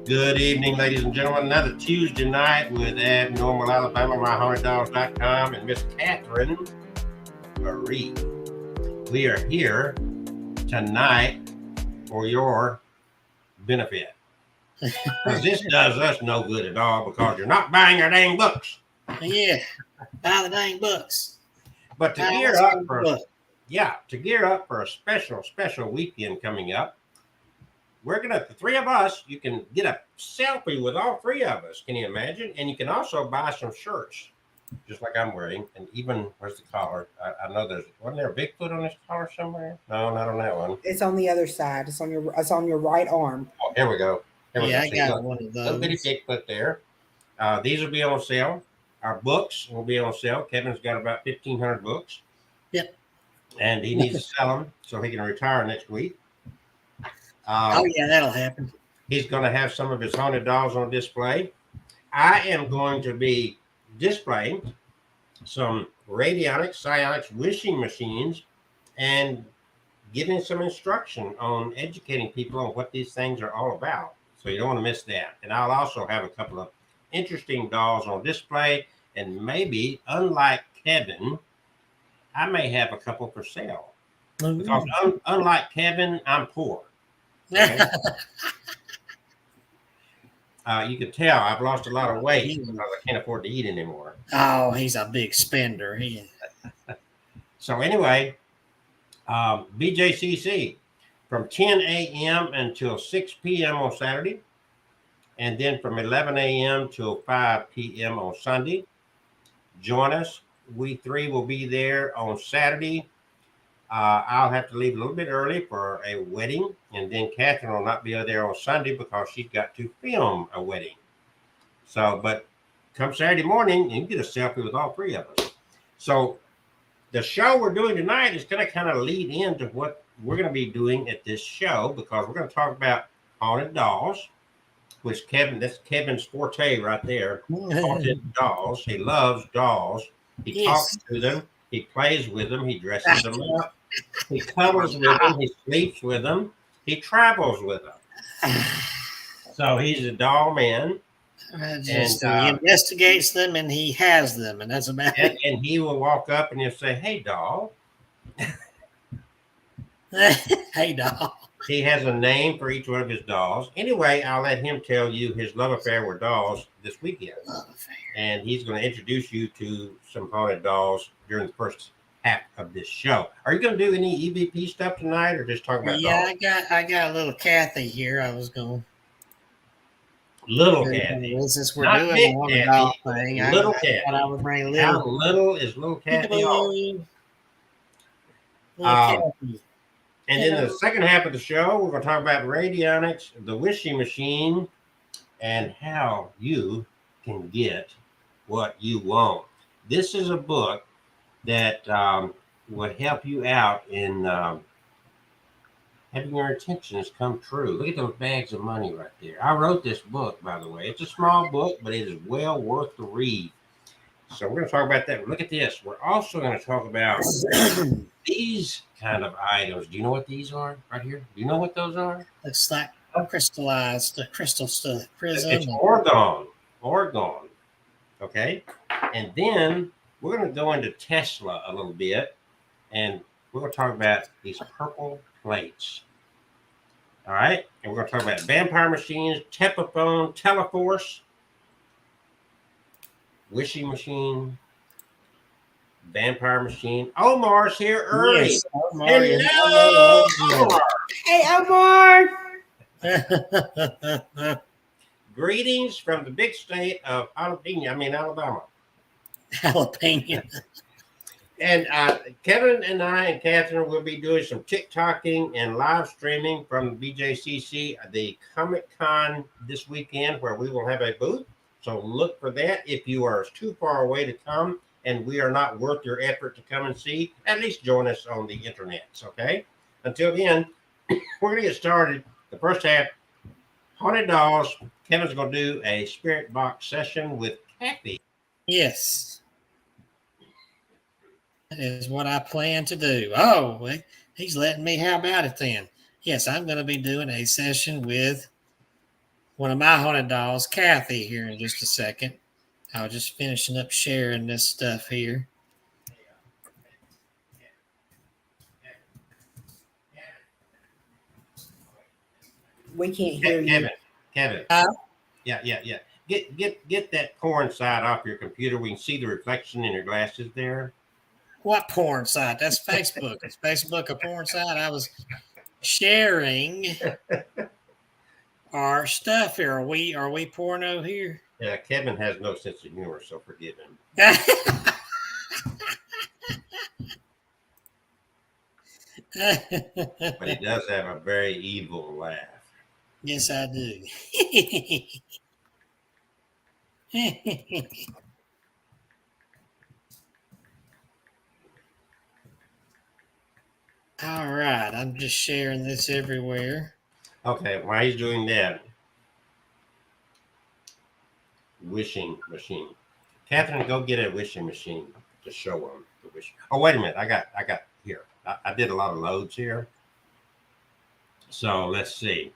Good evening, ladies and gentlemen. Another Tuesday night with Abnormal Alabama, myhaunteddolls.com, and Miss Catherine Marie. We are here tonight for your benefit. Because this does us no good at all because you're not buying our dang books. Yeah, buy the dang books. But to gear up for a special weekend coming up, we're gonna, the three of us, you can get a selfie with all three of us. Can you imagine? And you can also buy some shirts, just like I'm wearing. And even, where's the collar? I know wasn't there a Bigfoot on this collar somewhere? No, not on that one. It's on the other side. It's on your right arm. Oh, here we go. I got one of those. Little bitty Bigfoot there. These will be on sale. Our books will be on sale. Kevin's got about 1,500 books. Yep. And he needs to sell them so he can retire next week. That'll happen. He's going to have some of his haunted dolls on display. I am going to be displaying some Radionics, Psionics wishing machines and giving some instruction on educating people on what these things are all about. So you don't want to miss that. And I'll also have a couple of interesting dolls on display. And maybe, unlike Kevin, I may have a couple for sale. Because unlike Kevin, I'm poor. Okay? You can tell I've lost a lot of weight because I can't afford to eat anymore. Oh, he's a big spender. So anyway, BJCC from 10 a.m. until 6 p.m. on Saturday, and then from 11 a.m. till 5 p.m. on Sunday. Join us. We three will be there on Saturday. I'll have to leave a little bit early for a wedding, and then Catherine will not be there on Sunday because she's got to film a wedding. So, but come Saturday morning, you can get a selfie with all three of us. So the show we're doing tonight is going to kind of lead into what we're going to be doing at this show, because we're going to talk about haunted dolls, which that's Kevin's forte right there. Haunted dolls. He loves dolls. He talks to them. He plays with them. He dresses them up. He cuddles with them. He sleeps with them. He travels with them. So he's a doll man. He investigates them and he has them, and that's about it. And he will walk up and he'll say, "Hey, doll." Hey, doll. He has a name for each one of his dolls. Anyway, I'll let him tell you his love affair with dolls this weekend. And he's going to introduce you to some haunted dolls during the first half of this show. Are you going to do any EVP stuff tonight, or just talk about dolls? I got a little Kathy here. I was going. Little Kathy. Since we're doing the haunted doll thing, little Kathy. I would bring little. How little is little Kathy? Little Kathy. And then the second half of the show, we're going to talk about Radionics, the wishing machine, and how you can get what you want. This is a book that will help you out in having your intentions come true. Look at those bags of money right there. I wrote this book, by the way. It's a small book, but it is well worth the read. So we're going to talk about that. Look at this. We're also going to talk about these kind of items. Do you know what these are right here? Do you know what those are? Looks like crystallized crystal stuff. Prism. It's orgone. Okay. And then we're going to go into Tesla a little bit, and we're going to talk about these purple plates. All right. And we're going to talk about vampire machines, Tepaphone, Teleforce, wishing machine, vampire machine. Omar's here early. Yes, Hello, Omar. Hey, Omar. Greetings from the big state of Alabama. Jalapeno. And Kevin and I and Catherine will be doing some TikToking and live streaming from BJCC, the Comic Con this weekend, where we will have a booth. So look for that. If you are too far away to come and we are not worth your effort to come and see, at least join us on the internet. Okay? Until then, we're going to get started. The first half, haunted dolls. Kevin's going to do a spirit box session with Kathy. Yes. That is what I plan to do. Oh, he's letting me. How about it then? Yes, I'm going to be doing a session with one of my haunted dolls, Kathy, here in just a second. I was just finishing up sharing this stuff here. We can't hear you. Kevin. Yeah. Get that porn site off your computer. We can see the reflection in your glasses there. What porn site? That's Facebook. Is Facebook a porn site? I was sharing our stuff here. Are we porno here? Yeah, Kevin has no sense of humor, so forgive him. But he does have a very evil laugh. Yes, I do. All right, I'm just sharing this everywhere. Okay, while he's doing that, wishing machine. Catherine, go get a wishing machine to show him the wish. Oh, wait a minute. I got here. I did a lot of loads here. So let's see.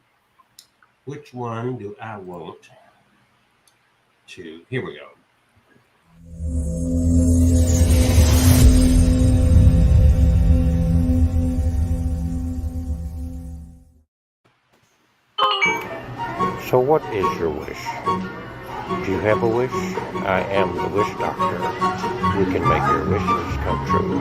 Which one do I want to? Here we go. So what is your wish? Do you have a wish? I am the wish doctor. We can make your wishes come true.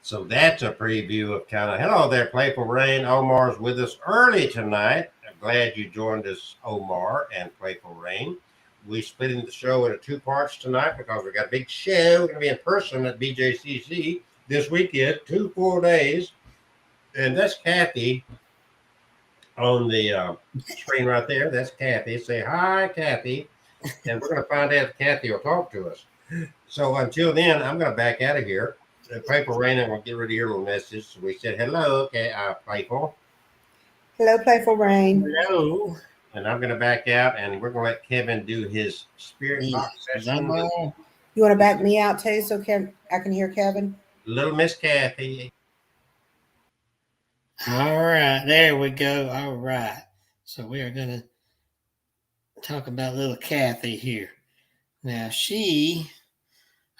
So that's a preview of kind of, hello there, Playful Rain. Omar's with us early tonight. I'm glad you joined us, Omar and Playful Rain. We split in the show into two parts tonight because we got a big show. We're going to be in person at BJCC this weekend, 2 full days. And that's Kathy on the screen right there. That's Kathy. Say hi, Kathy. And we're going to find out if Kathy will talk to us. So until then, I'm going to back out of here. Playful Rain, and we'll get rid of your little message. So we said hello, okay, Playful. Hello, Playful Rain. Hello. And I'm going to back out, and we're going to let Kevin do his spirit box session. You want to back me out too, so I can hear Kevin? Little Miss Kathy. All right, there we go. All right. So we are going to talk about little Kathy here. Now,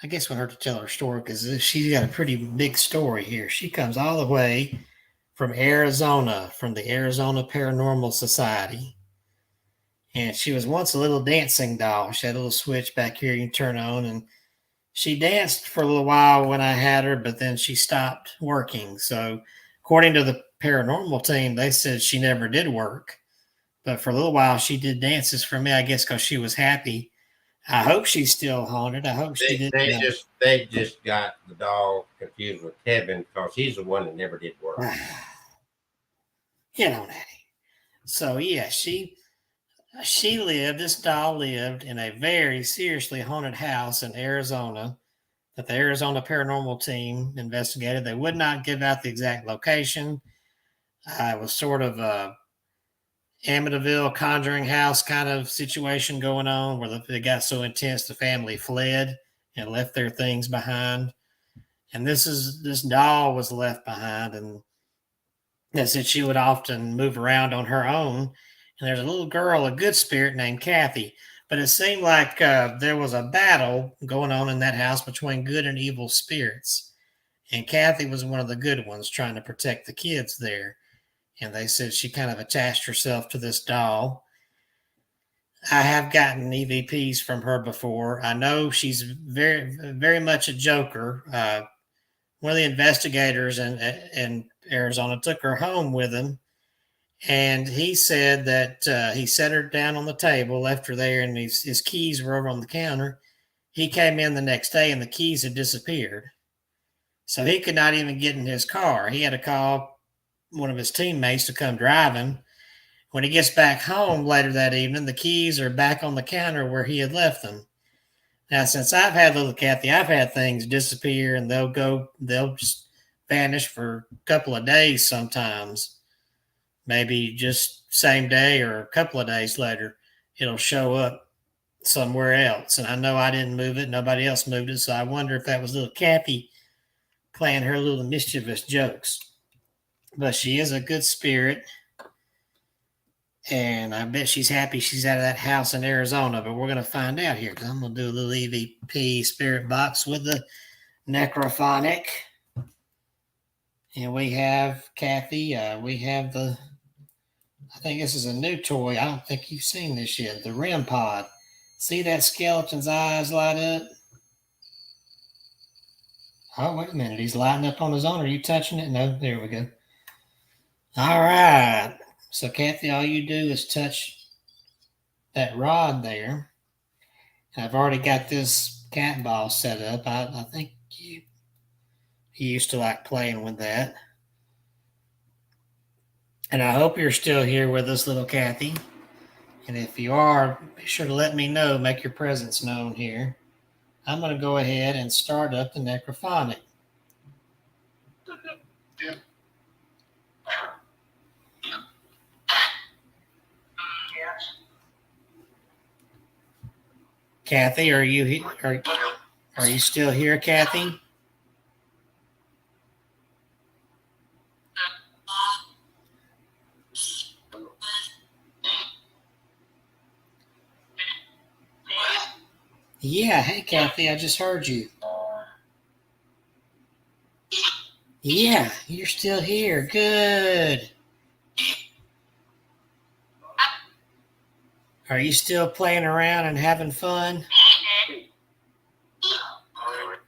I guess we'll have to tell her story because she's got a pretty big story here. She comes all the way from Arizona, from the Arizona Paranormal Society. And she was once a little dancing doll. She had a little switch back here you can turn on. And she danced for a little while when I had her, but then she stopped working. So according to the paranormal team, they said she never did work. But for a little while, she did dances for me, I guess, because she was happy. I hope she's still haunted. I hope she did. They just got the doll confused with Kevin because he's the one that never did work. You know that. So yeah, this doll lived in a very seriously haunted house in Arizona that the Arizona Paranormal Team investigated. They would not give out the exact location. It was sort of a Amityville Conjuring House kind of situation going on where it got so intense the family fled and left their things behind. And this doll was left behind, and they said she would often move around on her own. And there's a little girl, a good spirit named Kathy. But it seemed like there was a battle going on in that house between good and evil spirits. And Kathy was one of the good ones trying to protect the kids there. and they said she kind of attached herself to this doll. I have gotten EVPs from her before. I know she's very, very much a joker. One of the investigators in Arizona took her home with him, and he said that he set her down on the table, left her there, and his keys were over on the counter. He came in the next day, and the keys had disappeared. So he could not even get in his car. He had to call one of his teammates to come drive him. When he gets back home later that evening, the keys are back on the counter where he had left them. Now, since I've had little Kathy, I've had things disappear and they'll just vanish for a couple of days sometimes. Maybe just same day or a couple of days later, it'll show up somewhere else. And I know I didn't move it. Nobody else moved it. So I wonder if that was little Kathy playing her little mischievous jokes. But she is a good spirit. And I bet she's happy she's out of that house in Arizona, but we're going to find out here because I'm going to do a little EVP spirit box with the necrophonic. And we have Kathy. We have I think this is a new toy. I don't think you've seen this yet. The REM pod. See that skeleton's eyes light up? Oh, wait a minute. He's lighting up on his own. Are you touching it? No, there we go. All right. So, Kathy, all you do is touch that rod there. I've already got this cat ball set up. I think you used to like playing with that. And I hope you're still here with us, little Kathy. And if you are, be sure to let me know. Make your presence known here. I'm going to go ahead and start up the necrophonic. Kathy, are you are you still here, Kathy? Yeah, hey Kathy, I just heard you. Yeah, you're still here. Good. Are you still playing around and having fun?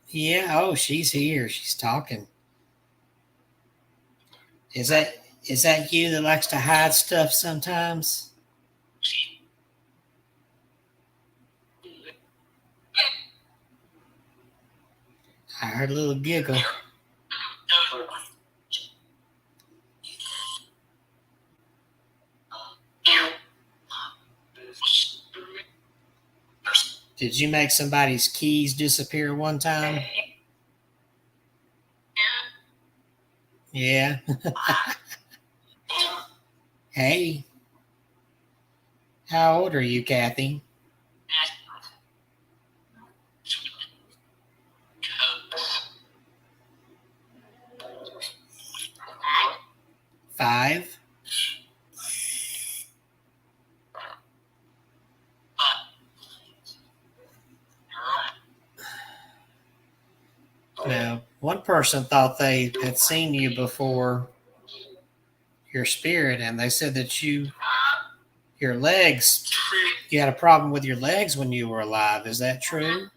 Yeah, oh, she's here. She's talking. Is that you that likes to hide stuff sometimes? I heard a little giggle. Did you make somebody's keys disappear one time? Yeah. Hey. How old are you, Kathy? 5. Now, one person thought they had seen you before, your spirit, and they said that your legs, you had a problem with your legs when you were alive. Is that true?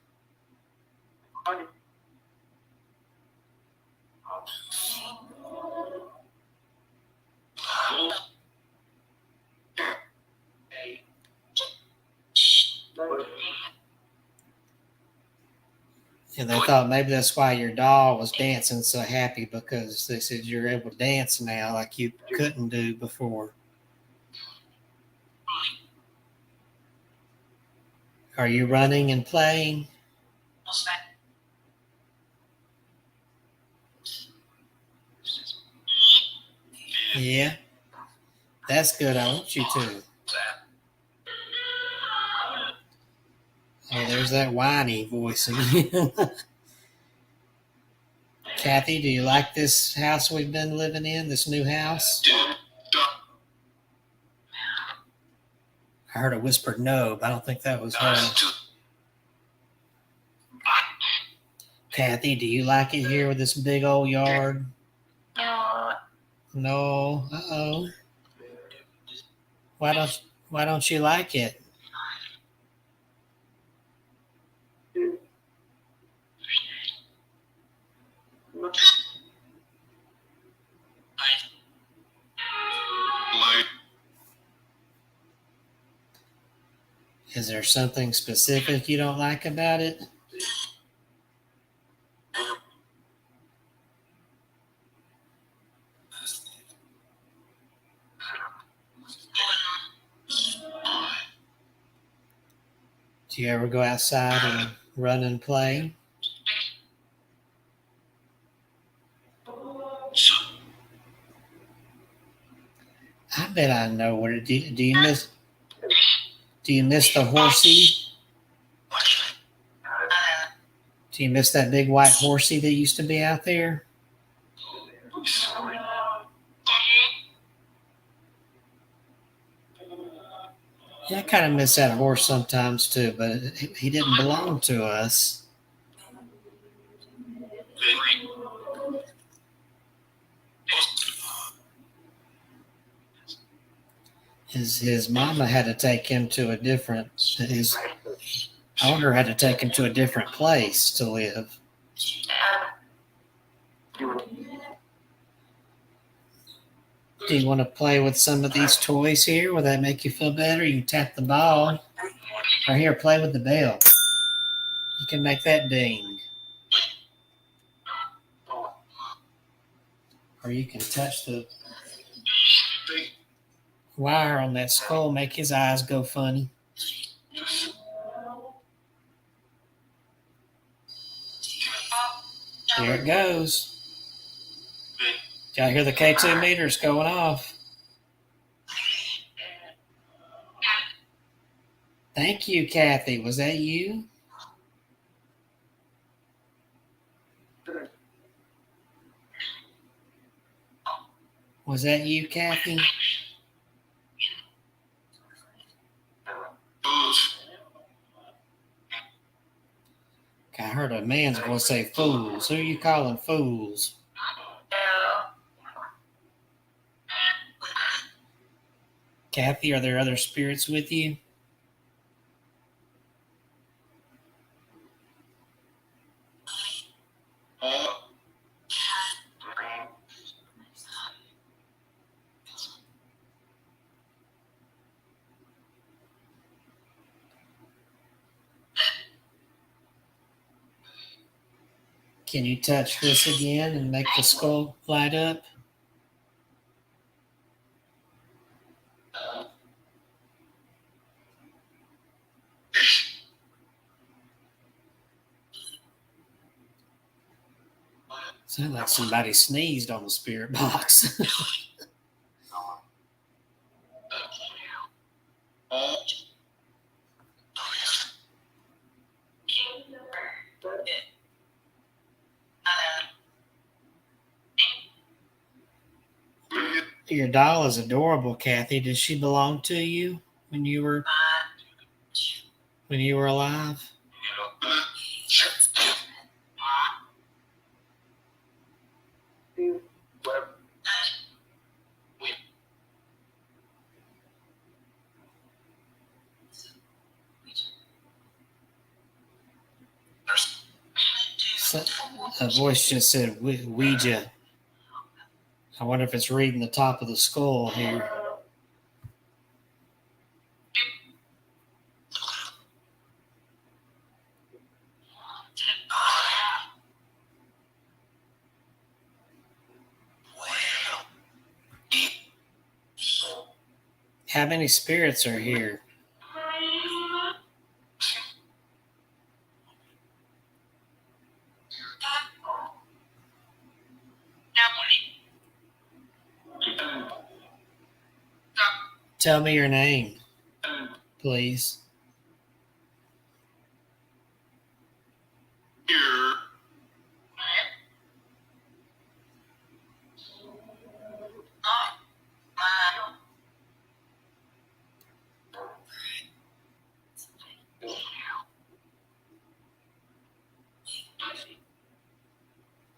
And they thought maybe that's why your doll was dancing so happy, because they said you're able to dance now like you couldn't do before. Are you running and playing? Yeah, that's good. I want you to. Oh, there's that whiny voice again. Kathy, do you like this house we've been living in, this new house? I heard a whispered no, but I don't think that was her. Kathy, do you like it here with this big old yard? No. Uh-oh. Why don't you like it? Is there something specific you don't like about it? Do you ever go outside and run and play? I bet I know what it do. Do you miss the horsey? Do you miss that big white horsey that used to be out there? Yeah, I kind of miss that horse sometimes too, but he didn't belong to us. His mama had to take him to a different. His owner had to take him to a different place to live. Do you want to play with some of these toys here? Will that make you feel better? You can tap the ball. Or here, play with the bell. You can make that ding. Or you can touch the wire on that skull, make his eyes go funny. Here it goes. Y'all hear the K2 meters going off? Thank you, Kathy. Was that you? Was that you, Kathy? I heard a man's voice say fools. Who are you calling fools? Kathy, are there other spirits with you? Can you touch this again and make the skull light up? Sounds like somebody sneezed on the spirit box. Your doll is adorable, Kathy. Did she belong to you when you were alive? So, a voice just said Ouija. I wonder if it's reading the top of the skull here. How many spirits are here? Tell me your name, please.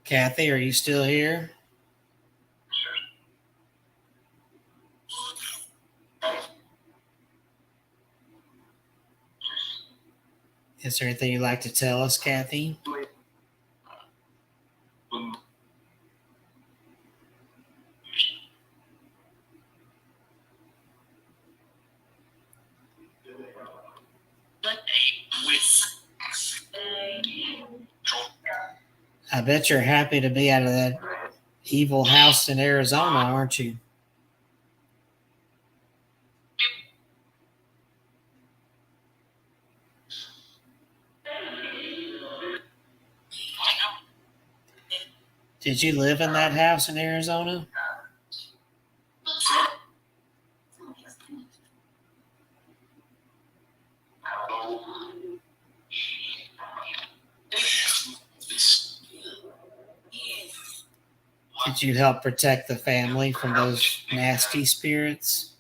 Kathy, are you still here? Is there anything you'd like to tell us, Kathy? I bet you're happy to be out of that evil house in Arizona, aren't you? Did you live in that house in Arizona? Did you help protect the family from those nasty spirits?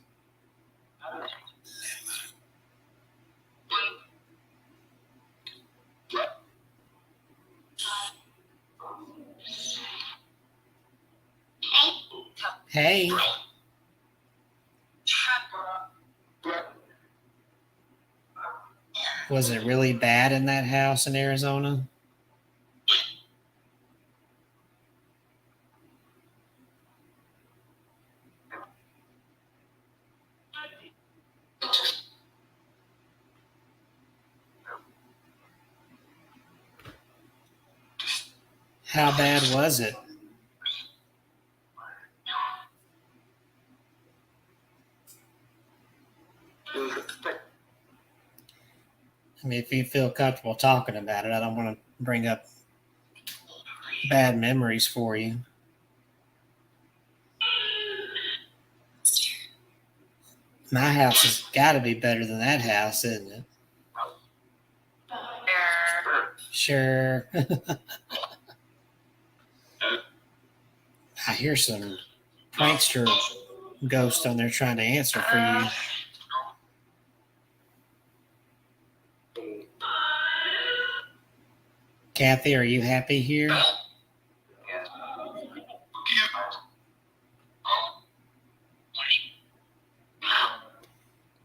Hey. Was it really bad in that house in Arizona? How bad was it? I mean, if you feel comfortable talking about it, I don't want to bring up bad memories for you. My house has got to be better than that house, isn't it? Sure. I hear some prankster ghost on there trying to answer for you. Kathy, are you happy here?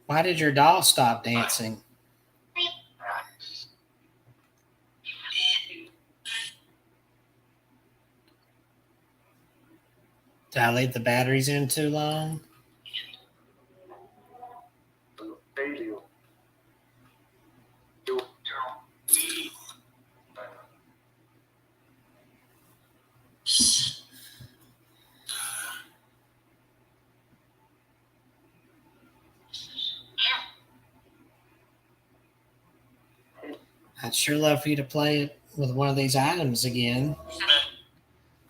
Why did your doll stop dancing? Did I leave the batteries in too long? I'd sure love for you to play it with one of these items again.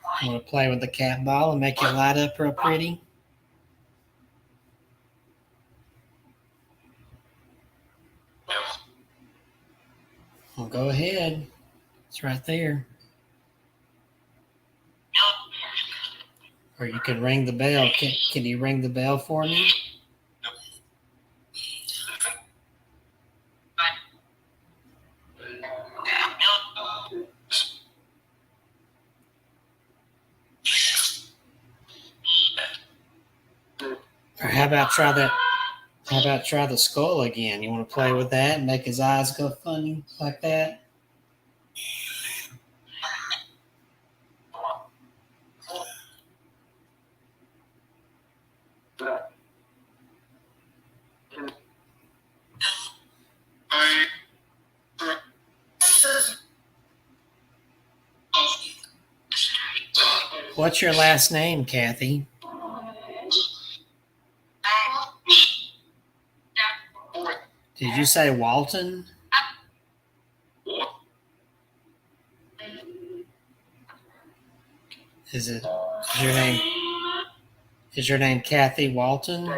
I want to play with the cat ball and make it light up real pretty. Well, go ahead. It's right there. Or you can ring the bell. Can you ring the bell for me? Or how about try that? How about try the skull again? You want to play with that and make his eyes go funny like that? What's your last name, Kathy? Did you say Walton? Is your name Kathy Walton?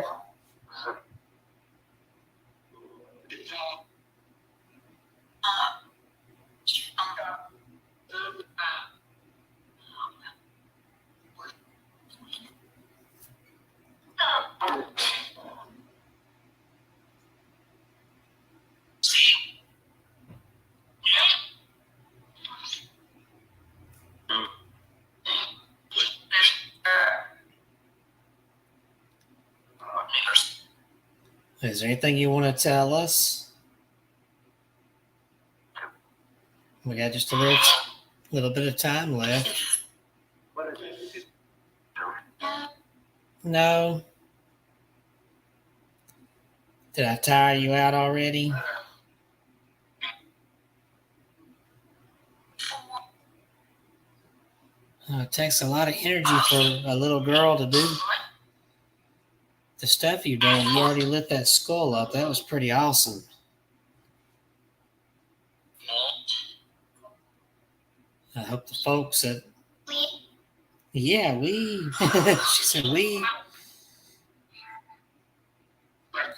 Is there anything you want to tell us? We got just a little bit of time left. No. Did I tire you out already? It takes a lot of energy for a little girl to do the stuff you've done. You already lit that skull up. That was pretty awesome. I hope the folks that... Yeah, we... She said we...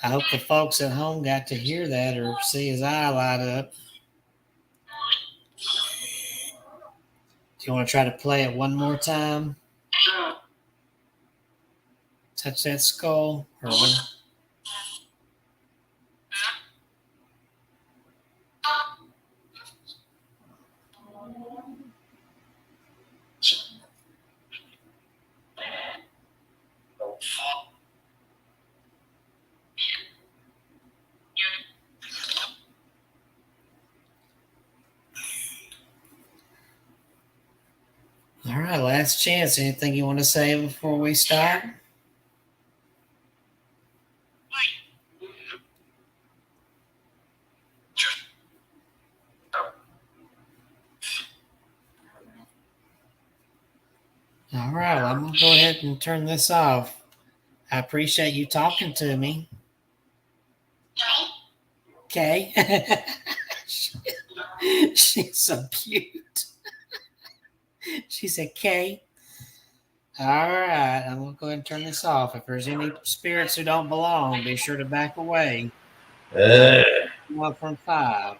I hope the folks at home got to hear that or see his eye light up. Do you want to try to play it one more time? Touch that skull? Or one? All right, last chance. Anything you want to say before we start? All right, well, I'm going to go ahead and turn this off. I appreciate you talking to me. Okay. She's so cute. She said, Kay. All right, I'm going to go ahead and turn this off. If there's any spirits who don't belong, be sure to back away. One from 5.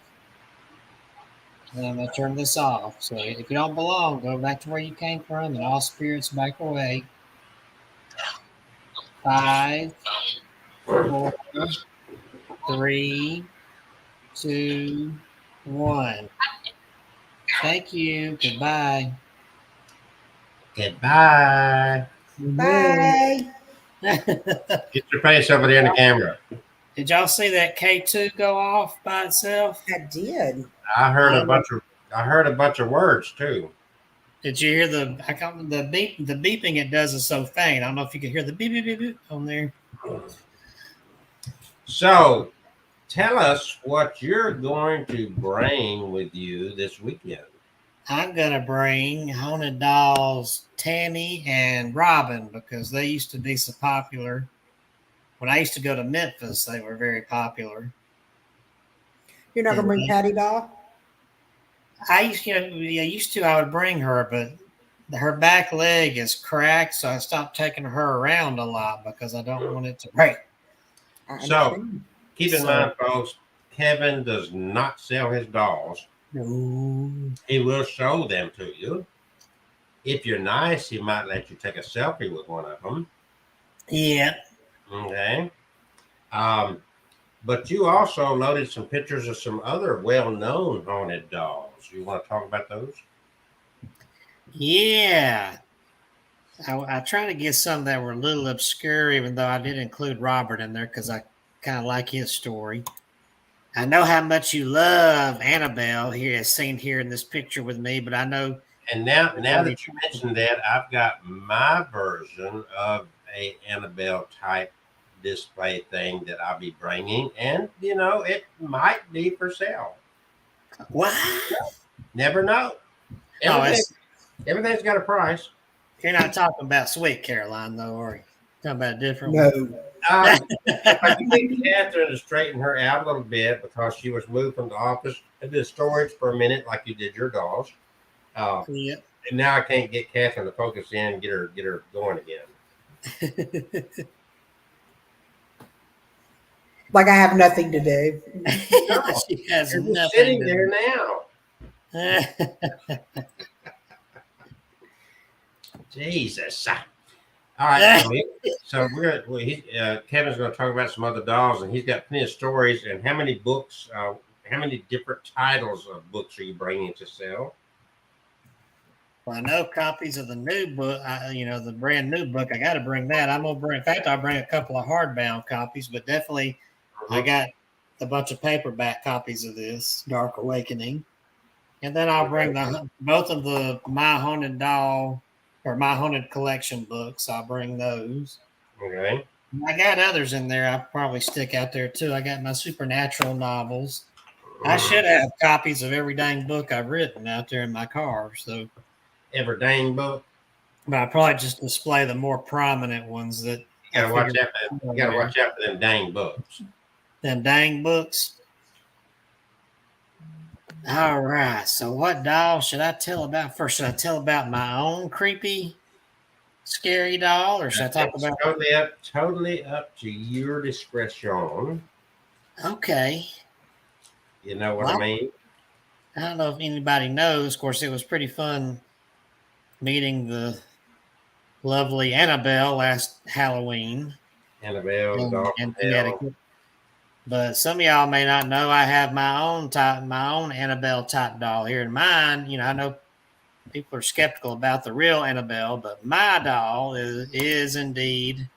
And I'm going to turn this off. So if you don't belong, go back to where you came from, and all spirits back away. 5, 4, 3, 2, 1. Thank you. Goodbye. Goodbye. Bye. Get your face over there in the camera. Did y'all see that K2 go off by itself? I did. I heard a bunch of words too. Did you hear the beeping it does is so faint. I don't know if you could hear the beep beep beep, beep on there. So tell us what you're going to bring with you this weekend. I'm gonna bring Haunted Dolls Tammy and Robin because they used to be so popular. When I used to go to Memphis, they were very popular. You're not gonna bring Patty Doll? I used to. I would bring her, but her back leg is cracked, so I stopped taking her around a lot because I don't want it to break. So keep in mind, folks, Kevin does not sell his dolls. No. He will show them to you. If you're nice, he might let you take a selfie with one of them. Yeah. Okay. But you also loaded some pictures of some other well-known haunted dolls. You want to talk about those? Yeah. I tried to get some that were a little obscure, even though I did include Robert in there because I kind of like his story. I know how much you love Annabelle here, as seen here in this picture with me, but I know. And now that you mentioned that, I've got my version of a Annabelle type display thing that I'll be bringing, and it might be for sale. What? Never know. Everything's got a price. You're not talking about Sweet Caroline, though, are you? Talking about a different one? No. If I can get Catherine to straighten her out a little bit because she was moved from the office into storage for a minute, like you did your dolls. Yeah. And now I can't get Catherine to focus in and get her going again. Like I have nothing to do. No, she has you're nothing just sitting to there now. Jesus. All right, so Kevin's going to talk about some other dolls, and he's got plenty of stories. And how many books? How many different titles of books are you bringing to sell? Well, I know copies of the new book. The brand new book. I got to bring that. I'm gonna bring. In fact, I'll bring a couple of hardbound copies, but definitely, I got a bunch of paperback copies of this Dark Awakening. And then I'll bring both of the My Haunted Doll or My Haunted Collection books. I'll bring those. Okay. I got others in there. I'll probably stick out there too. I got my supernatural novels. I should have copies of every dang book I've written out there in my car. So Every dang book. but I probably just display the more prominent ones that You gotta watch figured out for. You gotta watch out for them dang books. them dang books. All right. So what doll should I tell about first? Should I tell about my own creepy, scary doll, or should I talk It's about? totally up to your discretion. Okay. You know what Well, I mean? I don't know if anybody knows. Of course, it was pretty fun meeting the lovely Annabelle last Halloween Annabelle, Doll in from Hell. Connecticut. But some of y'all may not know I have my own Annabelle type doll here. And mine, I know people are skeptical about the real Annabelle, but my doll is indeed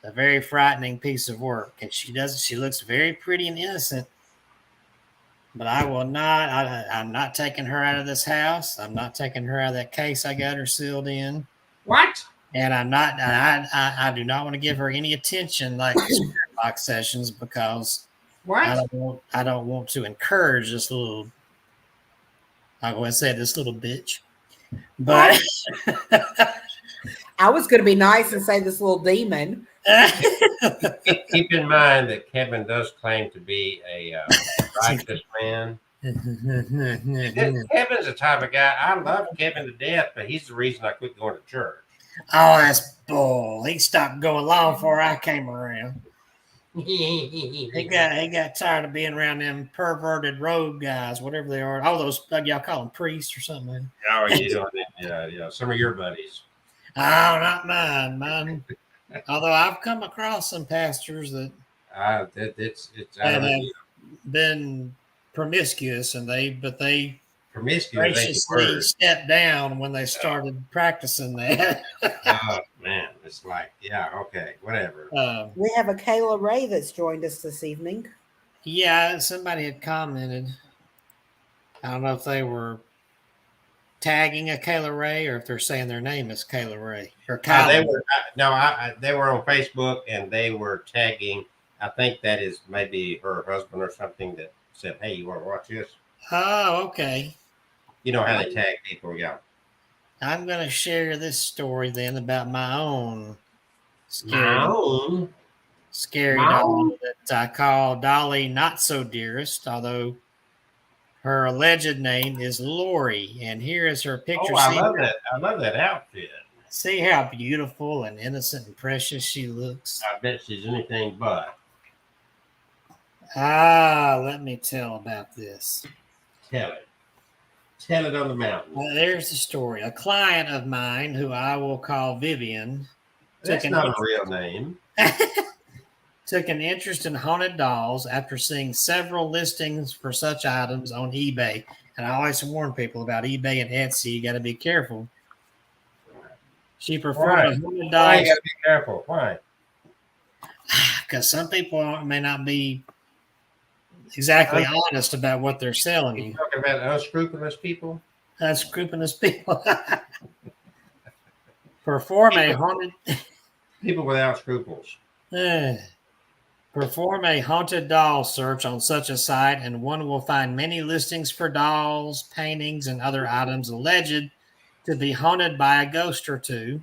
a very frightening piece of work. And she looks very pretty and innocent. But I will not, I'm not taking her out of this house. I'm not taking her out of that case I got her sealed in. What? And I do not want to give her any attention like spirit box sessions because What? I don't want to encourage this little, I'm going to say this little bitch. But I was going to be nice and say this little demon. Keep in mind that Kevin does claim to be a righteous man. Kevin's the type of guy. I love Kevin to death, but he's the reason I quit going to church. Oh, that's bull. He stopped going long before I came around. He got tired of being around them perverted rogue guys, whatever they are. All those y'all call them priests or something. Oh, yeah. Some of your buddies. Oh, not mine. Mine. Although I've come across some pastors that It's have been promiscuous, and they promiscuous. graciously stepped down when they started practicing that. Oh man, it's like, yeah, okay, whatever. We have a Kayla Ray that's joined us this evening. Yeah, somebody had commented. I don't know if they were tagging a Kayla Ray or if they're saying their name is Kayla Ray or They were they were on Facebook and they were tagging. I think that is maybe her husband or something that said, "Hey, you want to watch this?" Oh, okay. You know how they tag people, yeah. I'm going to share this story then about my own scary doll that I call Dolly Not So Dearest, although her alleged name is Lori. And here is her picture. Oh, I love that. I love that outfit. See how beautiful and innocent and precious she looks. I bet she's anything but. Let me tell about this. Tell it. Tell it on the mountain. There's the story. A client of mine, who I will call Vivian, That's not a real name. took an interest in haunted dolls after seeing several listings for such items on eBay. And I always warn people about eBay and Etsy. You got to be careful. She performed a haunted doll. Why you got to be careful? Why? Because some people may not be exactly honest about what they're selling you. Talking about unscrupulous people? Unscrupulous people. Perform a haunted... People without scruples. Perform a haunted doll search on such a site, and one will find many listings for dolls, paintings, and other items alleged to be haunted by a ghost or two.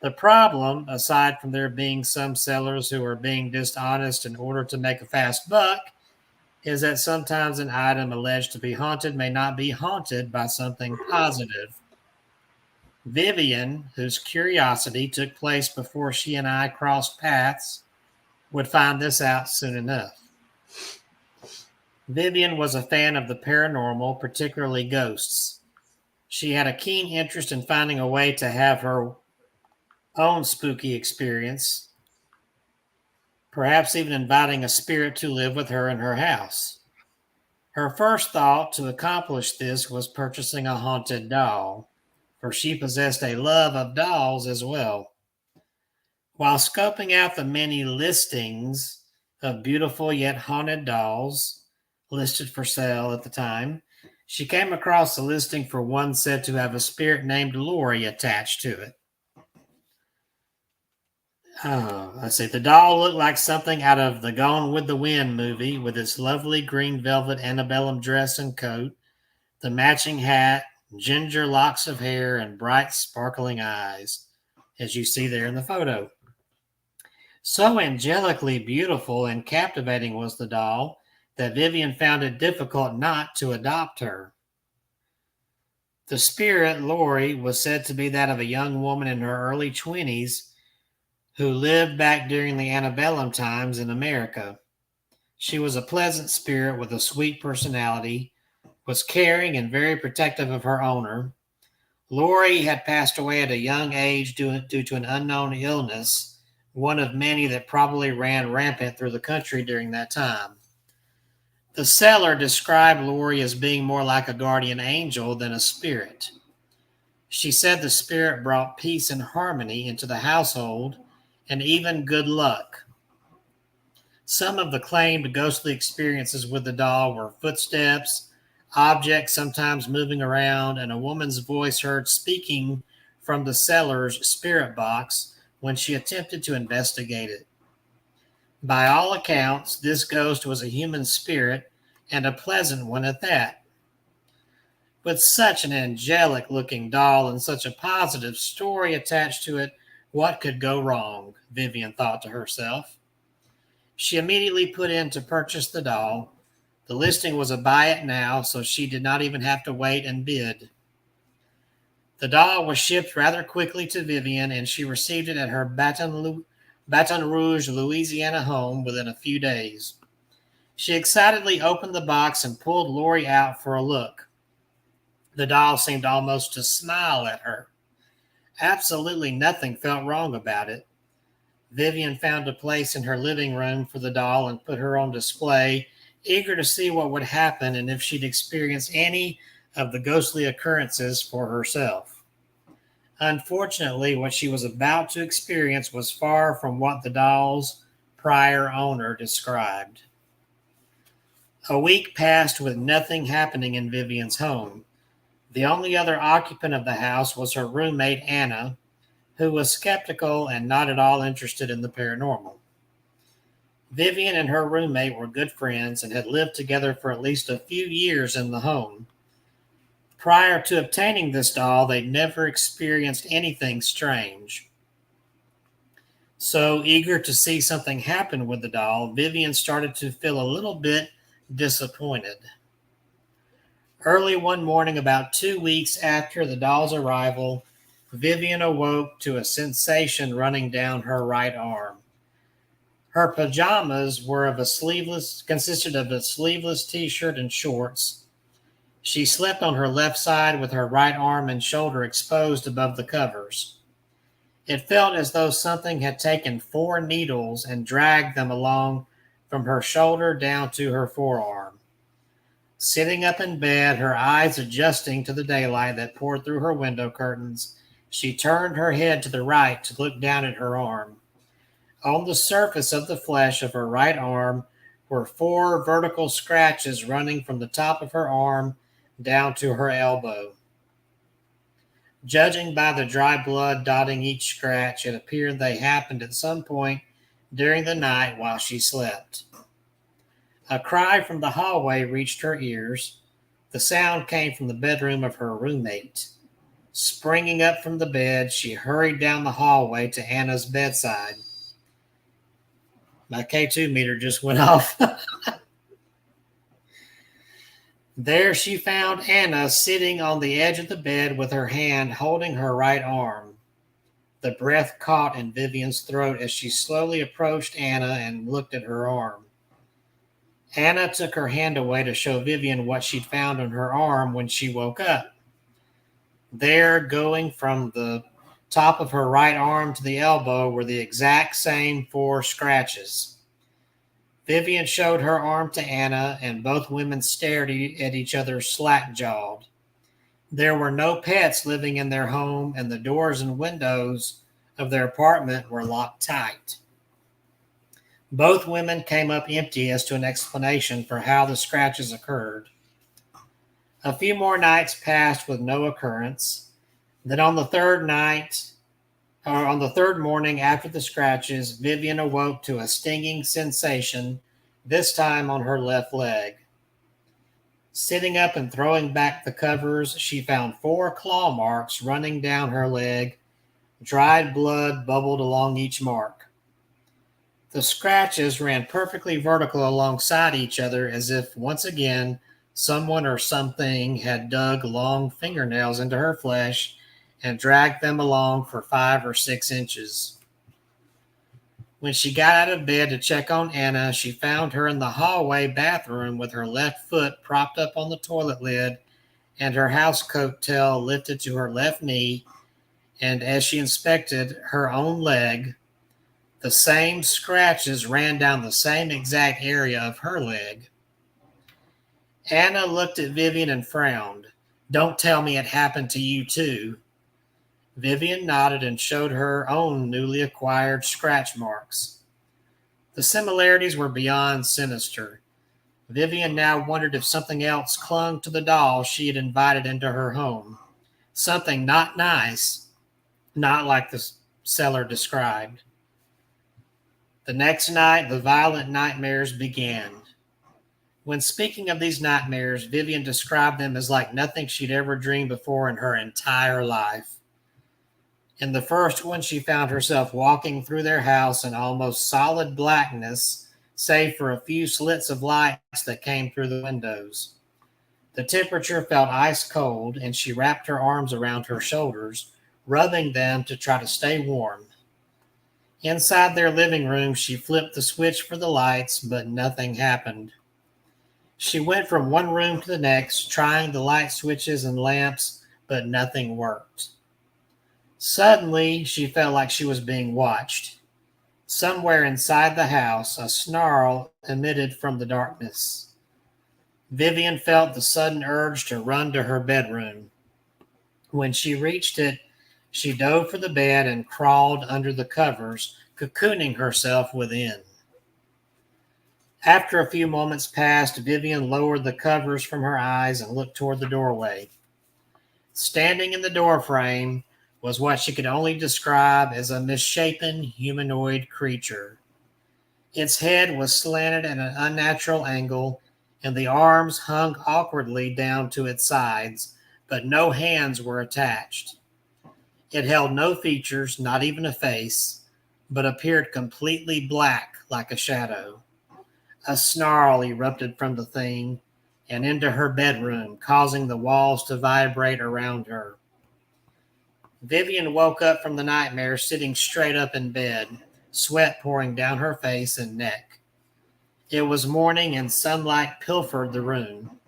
The problem, aside from there being some sellers who are being dishonest in order to make a fast buck, is that sometimes an item alleged to be haunted may not be haunted by something positive. Vivian, whose curiosity took place before she and I crossed paths, would find this out soon enough. Vivian was a fan of the paranormal, particularly ghosts. She had a keen interest in finding a way to have her own spooky experience, perhaps even inviting a spirit to live with her in her house. Her first thought to accomplish this was purchasing a haunted doll, for she possessed a love of dolls as well. While scoping out the many listings of beautiful yet haunted dolls listed for sale at the time, She came across a listing for one said to have a spirit named Lori attached to it. Let's see. The doll looked like something out of the Gone with the Wind movie with its lovely green velvet antebellum dress and coat, the matching hat, ginger locks of hair, and bright sparkling eyes, as you see there in the photo. So angelically beautiful and captivating was the doll that Vivian found it difficult not to adopt her. The spirit, Lori, was said to be that of a young woman in her early 20s who lived back during the antebellum times in America. She was a pleasant spirit with a sweet personality, was caring and very protective of her owner. Lori had passed away at a young age due to an unknown illness, one of many that probably ran rampant through the country during that time. The seller described Lori as being more like a guardian angel than a spirit. She said the spirit brought peace and harmony into the household and even good luck. Some of the claimed ghostly experiences with the doll were footsteps, objects sometimes moving around, and a woman's voice heard speaking from the seller's spirit box when she attempted to investigate it. By all accounts, this ghost was a human spirit, and a pleasant one at that. With such an angelic-looking doll and such a positive story attached to it, what could go wrong? Vivian thought to herself. She immediately put in to purchase the doll. The listing was a buy it now, so she did not even have to wait and bid. The doll was shipped rather quickly to Vivian, and she received it at her Baton Rouge, Louisiana home within a few days. She excitedly opened the box and pulled Lori out for a look. The doll seemed almost to smile at her. Absolutely nothing felt wrong about it. Vivian found a place in her living room for the doll and put her on display, eager to see what would happen and if she'd experience any of the ghostly occurrences for herself. Unfortunately, what she was about to experience was far from what the doll's prior owner described. A week passed with nothing happening in Vivian's home. The only other occupant of the house was her roommate, Anna, who was skeptical and not at all interested in the paranormal. Vivian and her roommate were good friends and had lived together for at least a few years in the home. Prior to obtaining this doll, they'd never experienced anything strange. So, eager to see something happen with the doll, Vivian started to feel a little bit disappointed. Early one morning, about 2 weeks after the doll's arrival, Vivian awoke to a sensation running down her right arm. Her pajamas consisted of a sleeveless t-shirt and shorts. She slept on her left side with her right arm and shoulder exposed above the covers. It felt as though something had taken 4 needles and dragged them along from her shoulder down to her forearm. Sitting up in bed, her eyes adjusting to the daylight that poured through her window curtains, she turned her head to the right to look down at her arm. On the surface of the flesh of her right arm were 4 vertical scratches running from the top of her arm down to her elbow. Judging by the dry blood dotting each scratch, it appeared they happened at some point during the night while she slept. A cry from the hallway reached her ears. The sound came from the bedroom of her roommate. Springing up from the bed, she hurried down the hallway to Anna's bedside. My K2 meter just went off. There she found Anna sitting on the edge of the bed with her hand holding her right arm. The breath caught in Vivian's throat as she slowly approached Anna and looked at her arm. Anna took her hand away to show Vivian what she'd found on her arm when she woke up. There, going from the top of her right arm to the elbow, were the exact same 4 scratches. Vivian showed her arm to Anna, and both women stared at each other slack-jawed. There were no pets living in their home, and the doors and windows of their apartment were locked tight. Both women came up empty as to an explanation for how the scratches occurred. A few more nights passed with no occurrence. Then on the third morning after the scratches, Vivian awoke to a stinging sensation, this time on her left leg. Sitting up and throwing back the covers, she found 4 claw marks running down her leg. Dried blood bubbled along each mark. The scratches ran perfectly vertical alongside each other, as if, once again, someone or something had dug long fingernails into her flesh and dragged them along for 5 or 6 inches. When she got out of bed to check on Anna, she found her in the hallway bathroom with her left foot propped up on the toilet lid and her housecoat tail lifted to her left knee. And as she inspected her own leg, the same scratches ran down the same exact area of her leg. Anna looked at Vivian and frowned. "Don't tell me it happened to you too." Vivian nodded and showed her own newly acquired scratch marks. The similarities were beyond sinister. Vivian now wondered if something else clung to the doll she had invited into her home. Something not nice, not like the seller described. The next night, the violent nightmares began. When speaking of these nightmares, Vivian described them as like nothing she'd ever dreamed before in her entire life. In the first one, she found herself walking through their house in almost solid blackness, save for a few slits of lights that came through the windows. The temperature felt ice cold, and she wrapped her arms around her shoulders, rubbing them to try to stay warm. Inside their living room, she flipped the switch for the lights, but nothing happened. She went from one room to the next, trying the light switches and lamps, but nothing worked. Suddenly, she felt like she was being watched. Somewhere inside the house, a snarl emitted from the darkness. Vivian felt the sudden urge to run to her bedroom. When she reached it, she dove for the bed and crawled under the covers, cocooning herself within. After a few moments passed, Vivian lowered the covers from her eyes and looked toward the doorway. Standing in the doorframe was what she could only describe as a misshapen humanoid creature. Its head was slanted at an unnatural angle, and the arms hung awkwardly down to its sides, but no hands were attached. It held no features, not even a face, but appeared completely black like a shadow. A snarl erupted from the thing and into her bedroom, causing the walls to vibrate around her. Vivian woke up from the nightmare sitting straight up in bed, sweat pouring down her face and neck. It was morning and sunlight pilfered the room.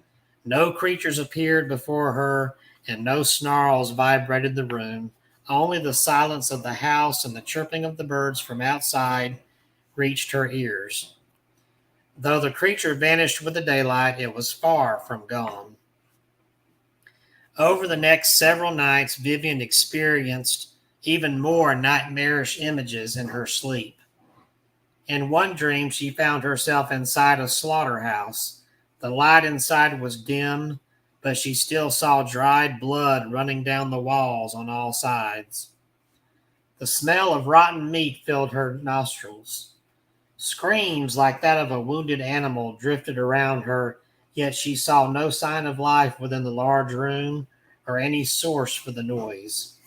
No creatures appeared before her and no snarls vibrated the room. Only the silence of the house and the chirping of the birds from outside reached her ears. Though the creature vanished with the daylight, it was far from gone. Over the next several nights, Vivian experienced even more nightmarish images in her sleep. In one dream, she found herself inside a slaughterhouse. The light inside was dim, but she still saw dried blood running down the walls on all sides. The smell of rotten meat filled her nostrils. Screams like that of a wounded animal drifted around her, yet she saw no sign of life within the large room or any source for the noise.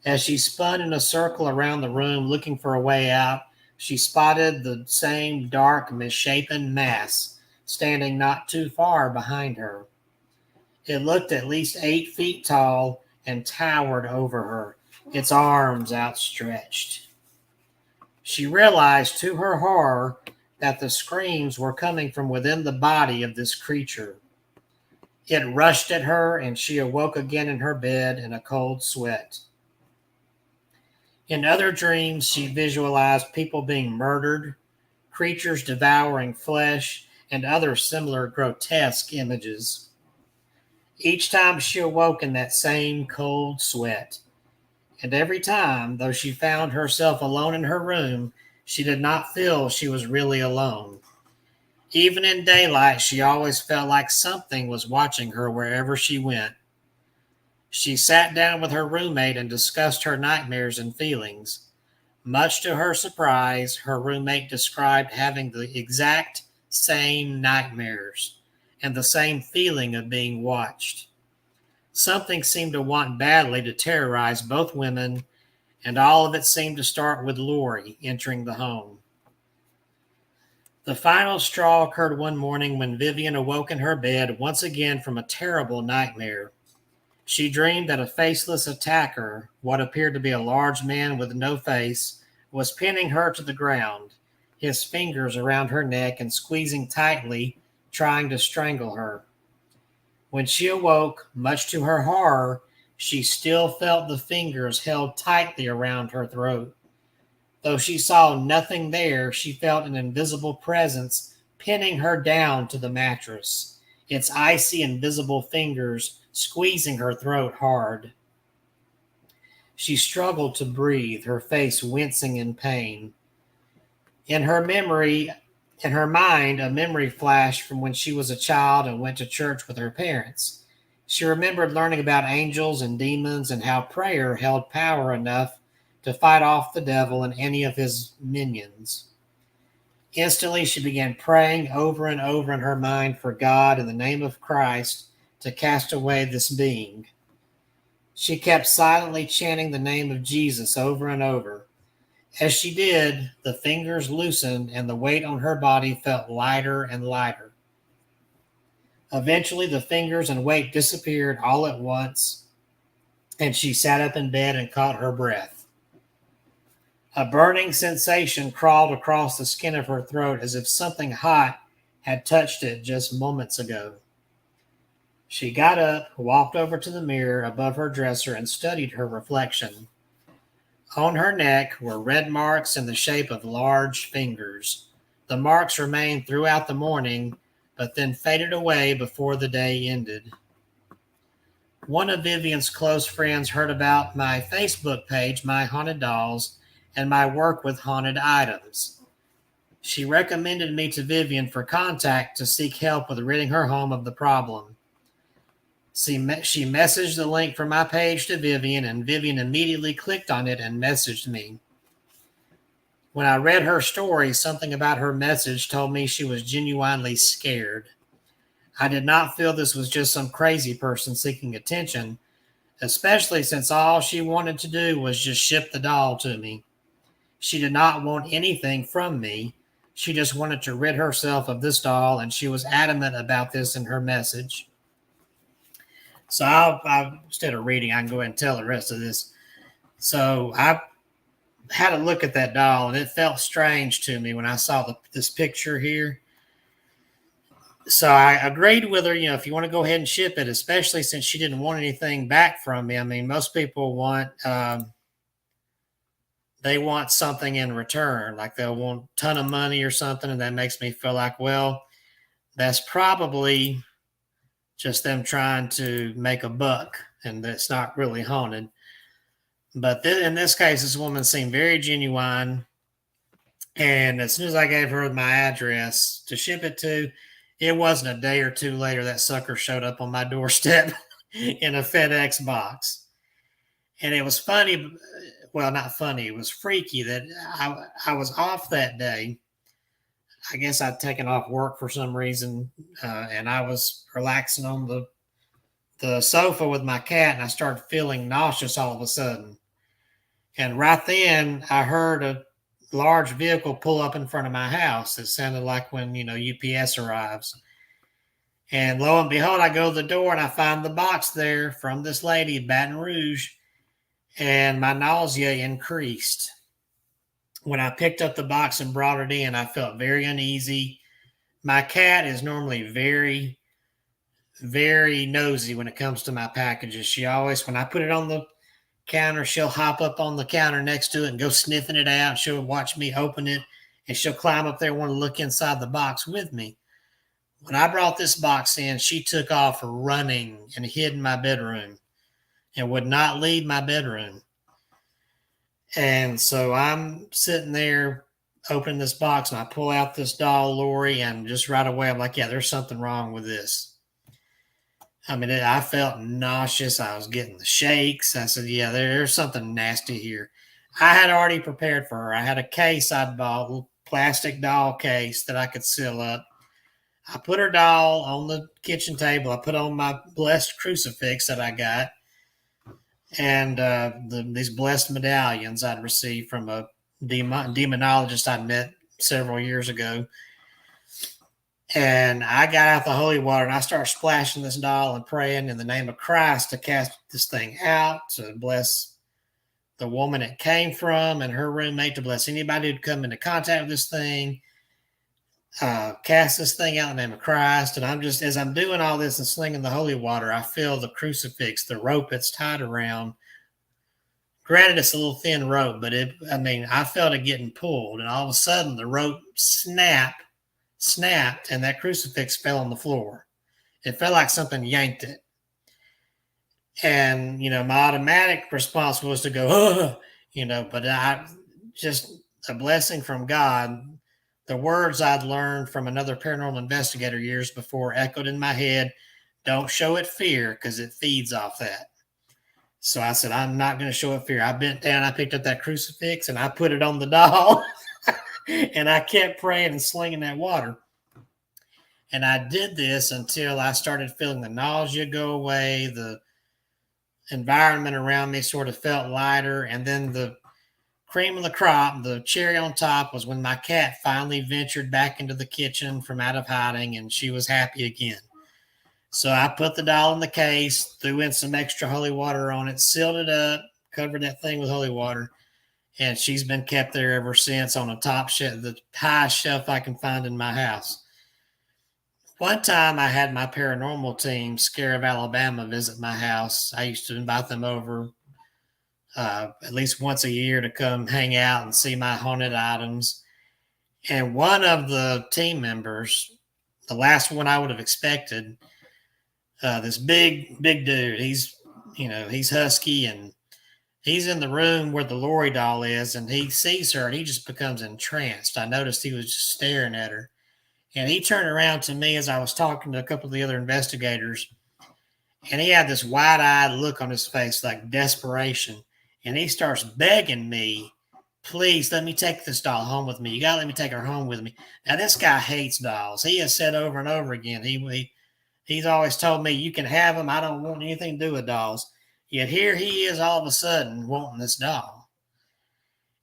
As she spun in a circle around the room looking for a way out, she spotted the same dark, misshapen mass standing not too far behind her. It looked at least 8 feet tall and towered over her, its arms outstretched. She realized to her horror that the screams were coming from within the body of this creature. It rushed at her, and she awoke again in her bed in a cold sweat. In other dreams, she visualized people being murdered, creatures devouring flesh, and other similar grotesque images. Each time she awoke in that same cold sweat. And every time, though she found herself alone in her room, she did not feel she was really alone. Even in daylight, she always felt like something was watching her wherever she went. She sat down with her roommate and discussed her nightmares and feelings. Much to her surprise, her roommate described having the exact same nightmares and the same feeling of being watched. Something seemed to want badly to terrorize both women, and all of it seemed to start with Lori entering the home. The final straw occurred one morning when Vivian awoke in her bed once again from a terrible nightmare. She dreamed that a faceless attacker, what appeared to be a large man with no face, was pinning her to the ground, his fingers around her neck and squeezing tightly, trying to strangle her. When she awoke, much to her horror, she still felt the fingers held tightly around her throat. Though she saw nothing there, she felt an invisible presence pinning her down to the mattress, its icy, invisible fingers squeezing her throat hard. She struggled to breathe, her face wincing in pain. In her mind, a memory flashed from when she was a child and went to church with her parents. She remembered learning about angels and demons and how prayer held power enough to fight off the devil and any of his minions. Instantly, she began praying over and over in her mind for God in the name of Christ to cast away this being. She kept silently chanting the name of Jesus over and over. As she did, the fingers loosened and the weight on her body felt lighter and lighter. Eventually, the fingers and weight disappeared all at once, and she sat up in bed and caught her breath. A burning sensation crawled across the skin of her throat as if something hot had touched it just moments ago. She got up, walked over to the mirror above her dresser, and studied her reflection. On her neck were red marks in the shape of large fingers. The marks remained throughout the morning, but then faded away before the day ended. One of Vivian's close friends heard about my Facebook page, My Haunted Dolls, and my work with haunted items. She recommended me to Vivian for contact to seek help with ridding her home of the problem. She messaged the link from my page to Vivian, and Vivian immediately clicked on it and messaged me. When I read her story, something about her message told me she was genuinely scared. I did not feel this was just some crazy person seeking attention, especially since all she wanted to do was just ship the doll to me. She did not want anything from me. She just wanted to rid herself of this doll, and she was adamant about this in her message. So instead of reading, I can go ahead and tell the rest of this. So I had a look at that doll, and it felt strange to me when I saw this picture here. So I agreed with her, if you want to go ahead and ship it, especially since she didn't want anything back from me. I mean, most people want they want something in return, like they'll want a ton of money or something, and that makes me feel like, well, that's probably just them trying to make a buck, and that's not really haunted. But in this case, this woman seemed very genuine, and as soon as I gave her my address to ship it to, it wasn't a day or two later that sucker showed up on my doorstep in a FedEx box. And it was funny, well, not funny, it was freaky that I was off that day. I guess I'd taken off work for some reason, and I was relaxing on the sofa with my cat, and I started feeling nauseous all of a sudden. And right then, I heard a large vehicle pull up in front of my house. It sounded like when, UPS arrives. And lo and behold, I go to the door and I find the box there from this lady in Baton Rouge, and my nausea increased. When I picked up the box and brought it in, I felt very uneasy. My cat is normally very, very nosy when it comes to my packages. She always, when I put it on the counter, she'll hop up on the counter next to it and go sniffing it out. She'll watch me open it, and she'll climb up there and want to look inside the box with me. When I brought this box in, she took off running and hid in my bedroom and would not leave my bedroom. And so I'm sitting there open this box and I pull out this doll, Lori, and just right away I'm like, yeah, there's something wrong with this. I mean, I felt nauseous. I was getting the shakes. I said, yeah, there's something nasty here. I had already prepared for her. I had a case I'd bought, a plastic doll case that I could seal up. I put her doll on the kitchen table. I put on my blessed crucifix that I got, and these blessed medallions I'd received from a demonologist I met several years ago. And I got out the holy water and I started splashing this doll and praying in the name of Christ to cast this thing out, to bless the woman it came from and her roommate, to bless anybody who'd come into contact with this thing, cast this thing out in the name of Christ. And I'm just, as I'm doing all this and slinging the holy water, I feel the crucifix, the rope it's tied around. Granted, it's a little thin rope, but I felt it getting pulled, and all of a sudden the rope snapped, and that crucifix fell on the floor. It felt like something yanked it. And, my automatic response was to go, but I just a blessing from God. The words I'd learned from another paranormal investigator years before echoed in my head. Don't show it fear, because it feeds off that. So I said, I'm not going to show it fear. I bent down, I picked up that crucifix, and I put it on the doll. And I kept praying and slinging that water. And I did this until I started feeling the nausea go away. The environment around me sort of felt lighter. And then the cream of the crop, the cherry on top, was when my cat finally ventured back into the kitchen from out of hiding, and she was happy again. So I put the doll in the case, threw in some extra holy water on it, sealed it up, covered that thing with holy water. And she's been kept there ever since on the top shelf, the highest shelf I can find in my house. One time I had my paranormal team, Scare of Alabama, visit my house. I used to invite them over at least once a year to come hang out and see my haunted items. And one of the team members, the last one I would have expected, this big dude, he's husky, and he's in the room where the Lori doll is, and he sees her and he just becomes entranced. I noticed he was just staring at her. And he turned around to me as I was talking to a couple of the other investigators, and he had this wide-eyed look on his face, like desperation. And he starts begging me, please let me take this doll home with me. You got to let me take her home with me. Now, this guy hates dolls. He has said over and over again, he's always told me, you can have them. I don't want anything to do with dolls. Yet here he is all of a sudden wanting this doll.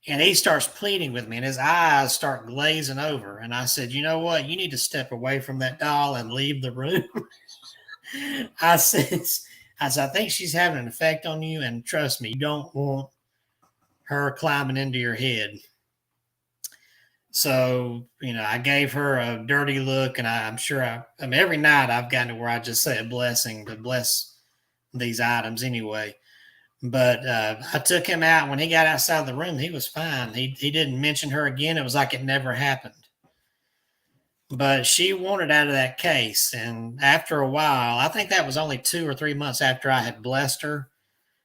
And he starts pleading with me, and his eyes start glazing over. And I said, you know what? You need to step away from that doll and leave the room. I said, I think she's having an effect on you, and trust me, you don't want her climbing into your head. So, I gave her a dirty look, and I'm sure every night I've gotten to where I just say a blessing to bless these items anyway. But I took him out. When he got outside the room, he was fine. He didn't mention her again. It was like it never happened. But she wanted out of that case. And after a while, I think that was only 2 or 3 months after I had blessed her,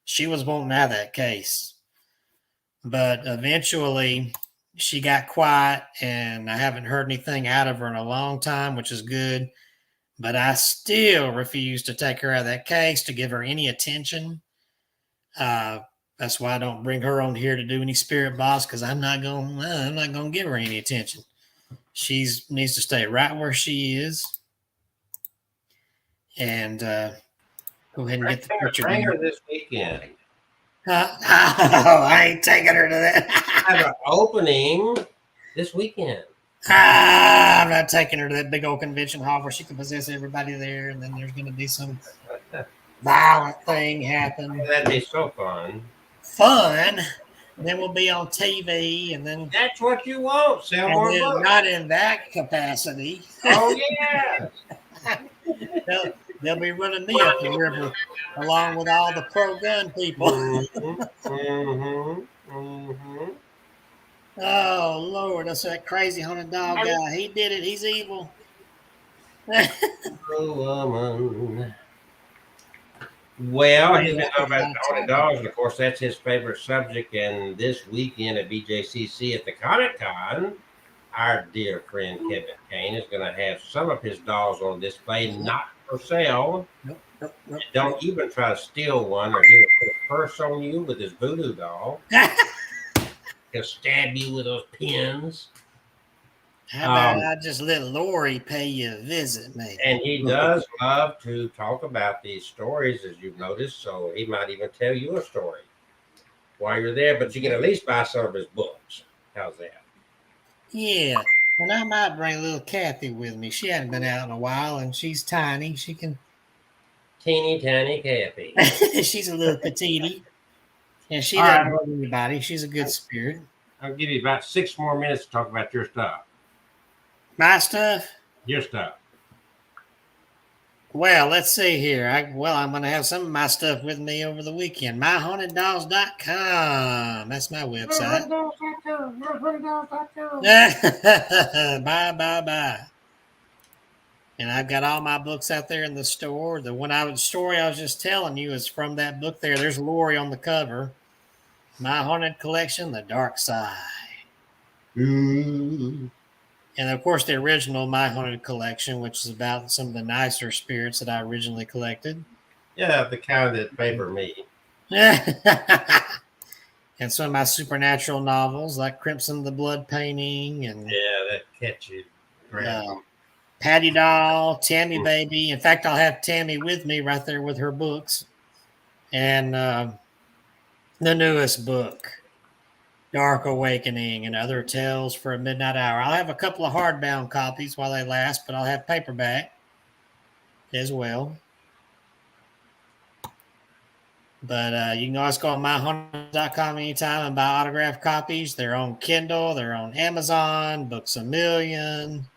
she was wanting out of that case. But eventually she got quiet, and I haven't heard anything out of her in a long time, which is good. But I still refuse to take her out of that case, to give her any attention. That's why I don't bring her on here to do any spirit box, because I'm not going to give her any attention. She needs to stay right where she is. And go ahead and get the picture. Bring her this weekend. I ain't taking her to that. I have an opening this weekend. I'm not taking her to that big old convention hall where she can possess everybody there, and then there's going to be some violent thing happen. That'd be so fun. And then we'll be on TV, and then that's what you want. Sell more books. Not in that capacity. Oh yeah. They'll be running me up the river along with all the pro-gun people. Oh Lord, that's that crazy haunted dog guy. He did it. He's evil. Woman. Well, he's been talking about haunted dogs, and of course that's his favorite subject. And this weekend at BJCC at the Comic Con, our dear friend Kevin Kane is going to have some of his dolls on display, not for sale. Nope, nope, nope. Don't even try to steal one, or he will put a curse on you with his voodoo doll. He'll stab you with those pins. How about I just let Lori pay you a visit, maybe? And he does love to talk about these stories, as you've noticed. So he might even tell you a story while you're there, but you can at least buy some of his books. How's that? Yeah. And I might bring little Kathy with me. She hadn't been out in a while, and she's tiny. She can. Teeny tiny Kathy. She's a little petite, and she All doesn't right. hurt anybody. She's a good spirit. I'll give you about 6 more minutes to talk about your stuff. My stuff. Your stuff. Well, let's see here. I'm going to have some of my stuff with me over the weekend. MyHauntedDolls.com. That's my website. Bye. And I've got all my books out there in the store. The story I was just telling you is from that book there. There's Lori on the cover. My Haunted Collection, The Dark Side. Mm. And of course, the original My Haunted Collection, which is about some of the nicer spirits that I originally collected. Yeah, the kind that favor me. And some of my supernatural novels, like Crimson the Blood Painting, and that catch you. Patty Doll, Tammy Baby. In fact, I'll have Tammy with me right there with her books. And the newest book, Dark Awakening and Other Tales for a Midnight Hour. I'll have a couple of hardbound copies while they last, but I'll have paperback as well. But you can always go on myhaunted.com anytime and buy autographed copies. They're on Kindle, they're on Amazon, Books A Million.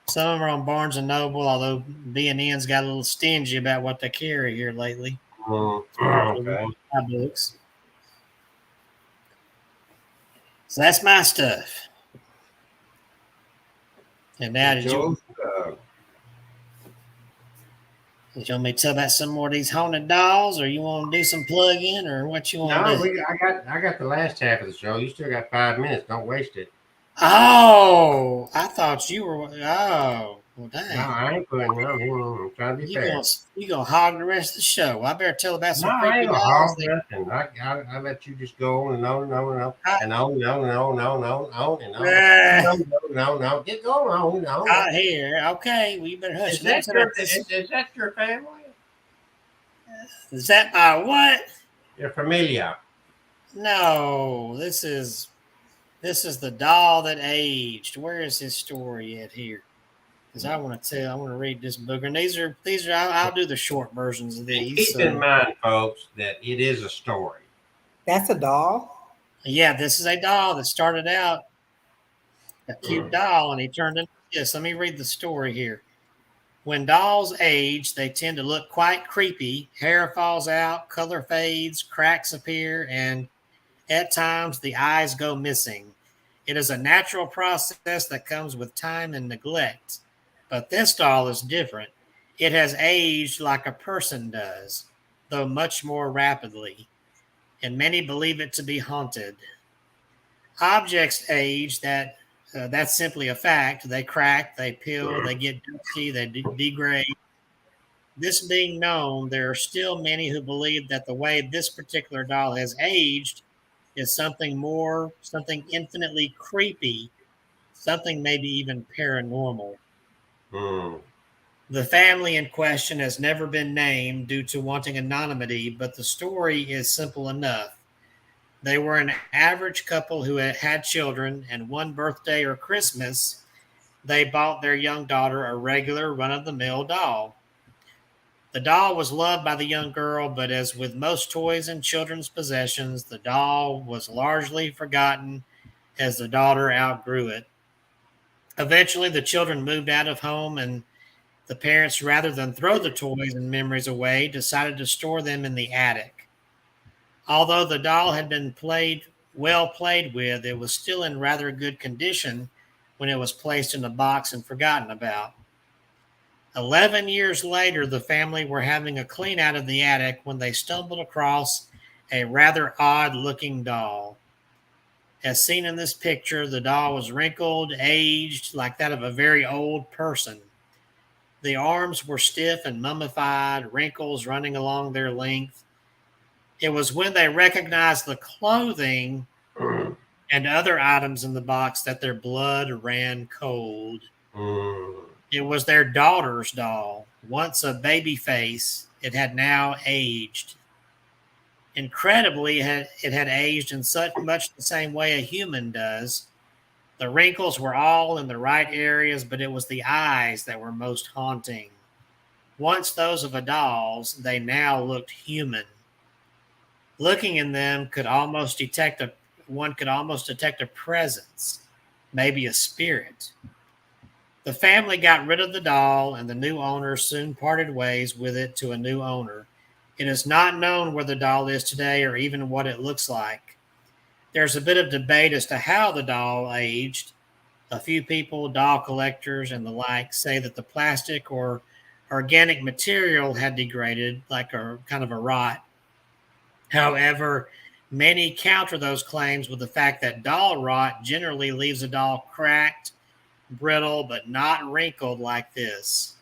Some of them are on Barnes & Noble, although B&N's got a little stingy about what they carry here lately. Okay. My books. So that's my stuff. And now, did you want me to tell about some more of these haunted dolls, or you want to do some plug-in, or what you want to do? I got the last half of the show. You still got 5 minutes. Don't waste it. Oh, I thought you were. Oh, well, dang. No, I ain't putting you on. I'm trying to be fair. You gonna hog the rest of the show? I better tell about some I creepy ain't gonna dolls. hog nothing. I let you just go on and on and on and on and on and on and on and on and on and on. Get going on and on. Out here, okay. Well, you better hush. Is that your family? Is that my what? Your familia. No, this is the doll that aged. Where is his story at here? Because I want to read this book. And these are. I'll do the short versions of these. Keep in mind, folks, that it is a story. That's a doll? Yeah, this is a doll that started out a cute doll, and he turned into this. Let me read the story here. When dolls age, they tend to look quite creepy. Hair falls out, color fades, cracks appear, and at times the eyes go missing. It is a natural process that comes with time and neglect. But this doll is different. It has aged like a person does, though much more rapidly, and many believe it to be haunted. Objects age, that's simply a fact. They crack, they peel, they get dusty, they degrade. This being known, there are still many who believe that the way this particular doll has aged is something infinitely creepy, something maybe even paranormal. The family in question has never been named due to wanting anonymity, but the story is simple enough. They were an average couple who had children, and one birthday or Christmas, they bought their young daughter a regular run-of-the-mill doll. The doll was loved by the young girl, but as with most toys and children's possessions, the doll was largely forgotten as the daughter outgrew it. Eventually, the children moved out of home, and the parents, rather than throw the toys and memories away, decided to store them in the attic. Although the doll had been well played with, it was still in rather good condition when it was placed in a box and forgotten about. 11 years later, the family were having a clean out of the attic when they stumbled across a rather odd-looking doll. As seen in this picture, the doll was wrinkled, aged, like that of a very old person. The arms were stiff and mummified, wrinkles running along their length. It was when they recognized the clothing and other items in the box that their blood ran cold. It was their daughter's doll. Once a baby face, it had now aged. Incredibly, it had aged in such much the same way a human does. The wrinkles were all in the right areas, but it was the eyes that were most haunting. Once those of a doll's, they now looked human. Looking in them one could almost detect a presence, maybe a spirit. The family got rid of the doll, and the new owner soon parted ways with it to a new owner. It is not known where the doll is today or even what it looks like. There's a bit of debate as to how the doll aged. A few people, doll collectors and the like, say that the plastic or organic material had degraded, like a kind of a rot. However, many counter those claims with the fact that doll rot generally leaves a doll cracked, brittle, but not wrinkled like this.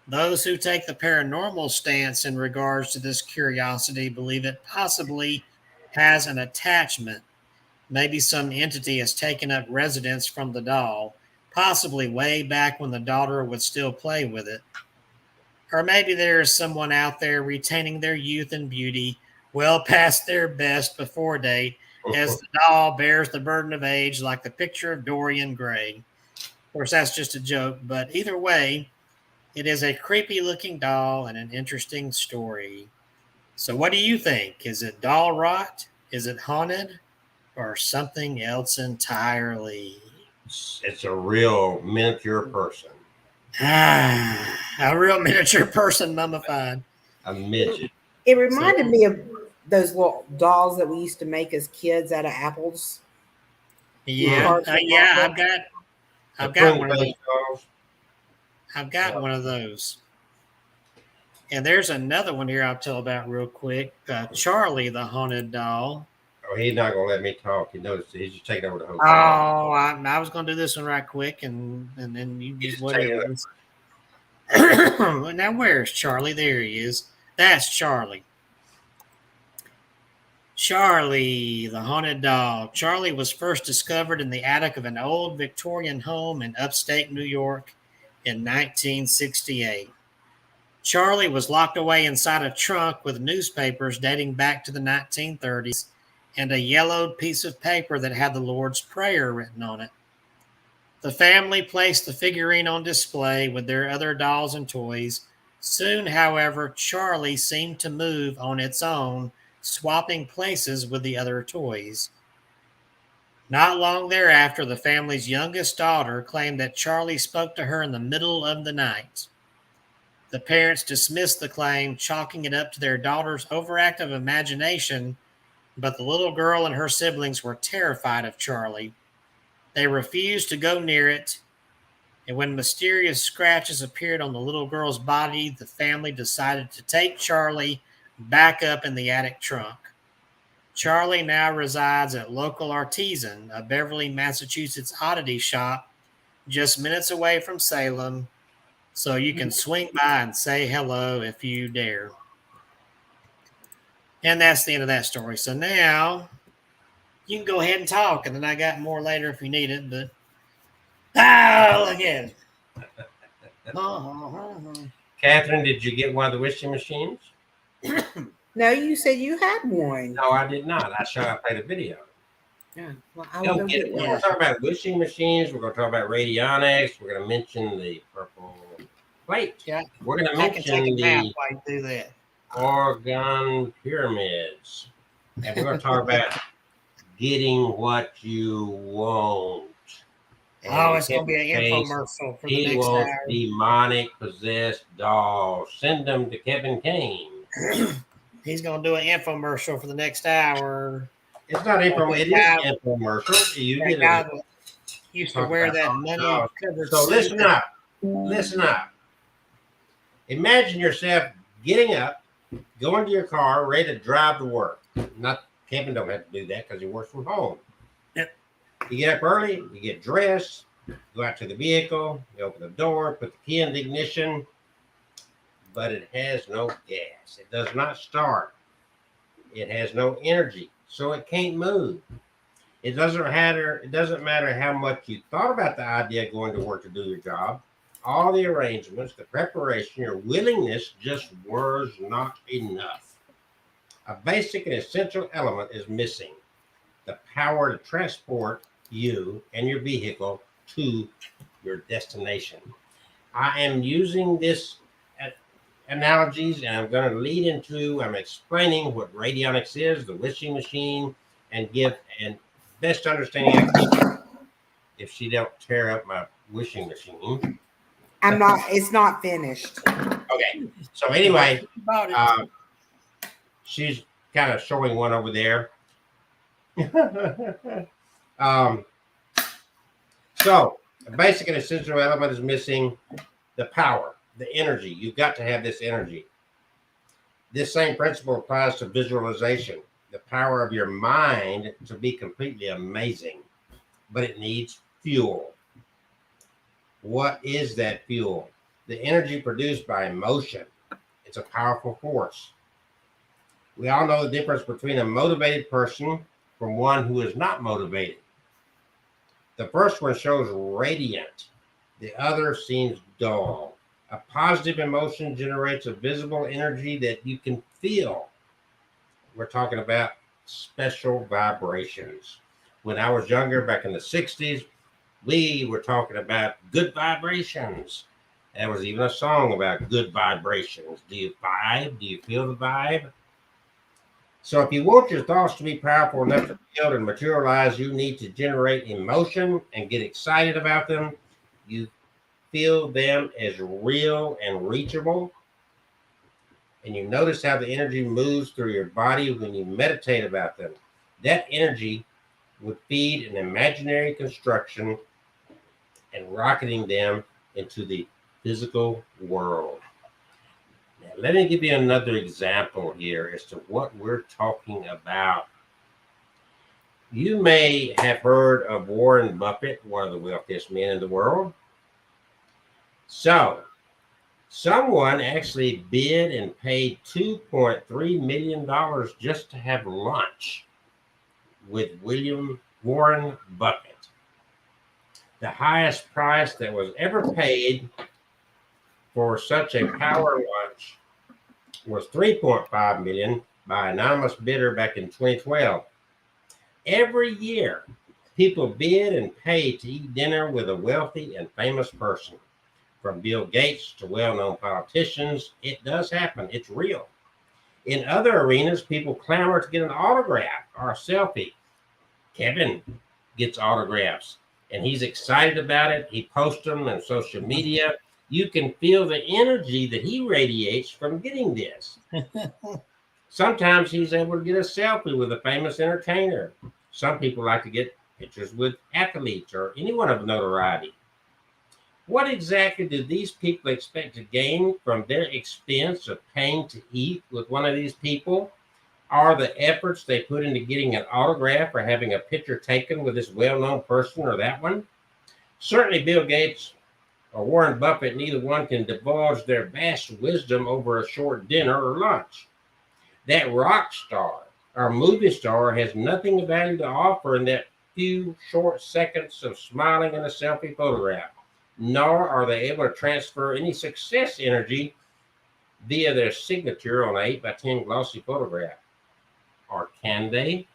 Those who take the paranormal stance in regards to this curiosity believe it possibly has an attachment. Maybe some entity has taken up residence from the doll, possibly way back when the daughter would still play with it. Or maybe there is someone out there retaining their youth and beauty well past their best before date, as the doll bears the burden of age like the picture of Dorian Gray. Of course, that's just a joke, but either way, it is a creepy looking doll and an interesting story. So, what do you think? Is it doll rot? Is it haunted? Or something else entirely? It's a real miniature person. A real miniature person mummified. A midget. It reminded me of those little dolls that we used to make as kids out of apples. Yeah, yeah, I've got one of those. Dolls. I've got one of those. And there's another one here I'll tell about real quick. Charlie the haunted doll. Oh, he's not gonna let me talk. He knows he's just taking over the hotel. Oh, I was gonna do this one right quick, and then you just whatever. Now where's Charlie? There he is. That's Charlie. Charlie, the haunted doll. Charlie was first discovered in the attic of an old Victorian home in upstate New York in 1968. Charlie was locked away inside a trunk with newspapers dating back to the 1930s and a yellowed piece of paper that had the Lord's Prayer written on it. The family placed the figurine on display with their other dolls and toys. Soon, however, Charlie seemed to move on its own, swapping places with the other toys. Not long thereafter, the family's youngest daughter claimed that Charlie spoke to her in the middle of the night. The parents dismissed the claim, chalking it up to their daughter's overactive imagination, but the little girl and her siblings were terrified of Charlie. They refused to go near it, and when mysterious scratches appeared on the little girl's body, the family decided to take Charlie back up in the attic trunk. Charlie now resides at Local Artisan, a Beverly, Massachusetts oddity shop just minutes away from Salem, so you can swing by and say hello if you dare. And that's the end of that story. So now you can go ahead and talk, and then I got more later if you need it. But look at it. Catherine, did you get one of the wishing machines? No, you said you had one. No, I did not. I played a video. Yeah, well, I will go get We're one. going to talk about wishing machines. We're going to talk about Radionics. We're going to mention the purple plate. Yeah, We're going to I can take mention a nap the while you do that. organ pyramids. And we're going to talk about getting what you want. Oh, it's going to be an infomercial for the He next wants hour. demonic possessed dolls. Send them to Kevin Kane. He's going to do an infomercial for the next hour. It's not infomercial. It is infomercial. You That get guy it. that used to wear that money covered So suit. listen up. Listen up. Imagine yourself getting up, going to your car, ready to drive to work. Not Kevin don't have to do that because he works from home. You get up early, you get dressed, go out to the vehicle, you open the door, put the key in the ignition, but it has no gas. It does not start. It has no energy, so it can't move. It doesn't matter how much you thought about the idea of going to work to do your job. All the arrangements, the preparation, your willingness just was not enough. A basic and essential element is missing: the power to transport you and your vehicle to your destination. I am using this analogies, and I'm going to lead into, I'm explaining what radionics is, the wishing machine, and give and best understanding I can if she don't tear up my wishing machine. I'm not. It's not finished. Okay. So anyway, Bought it. she's kind of showing one over there. um, so a basic and essential element is missing: the power, the energy. You've got to have this energy. This same principle applies to visualization. The power of your mind to be completely amazing, but it needs fuel. What is that fuel? The energy produced by emotion. It's a powerful force. We all know the difference between a motivated person from one who is not motivated. The first one shows radiant, the other seems dull. A positive emotion generates a visible energy that you can feel. We're talking about special vibrations. When I was younger, back in the 60s, we were talking about good vibrations. There was even a song about good vibrations. Do you vibe? Do you feel the vibe? So if you want your thoughts to be powerful enough to build and materialize, you need to generate emotion and get excited about them. You feel them as real and reachable. And you notice how the energy moves through your body when you meditate about them. That energy would feed an imaginary construction and rocketing them into the physical world. Now, let me give you another example here as to what we're talking about. You may have heard of Warren Buffett, one of the wealthiest men in the world. So, someone actually bid and paid $2.3 million just to have lunch with Warren Buffett. The highest price that was ever paid for such a power lunch was $3.5 million by an anonymous bidder back in 2012. Every year, people bid and pay to eat dinner with a wealthy and famous person. From Bill Gates to well-known politicians, it does happen. It's real. In other arenas, people clamor to get an autograph or a selfie. Kevin gets autographs, and he's excited about it. He posts them on social media. You can feel the energy that he radiates from getting this. Sometimes he's able to get a selfie with a famous entertainer. Some people like to get pictures with athletes or anyone of notoriety. What exactly do these people expect to gain from their expense of paying to eat with one of these people? Are the efforts they put into getting an autograph or having a picture taken with this well-known person or that one? Certainly Bill Gates or Warren Buffett, neither one can divulge their vast wisdom over a short dinner or lunch. That rock star or movie star has nothing of value to offer in that few short seconds of smiling in a selfie photograph, nor are they able to transfer any success energy via their signature on an 8x10 glossy photograph. Or can they?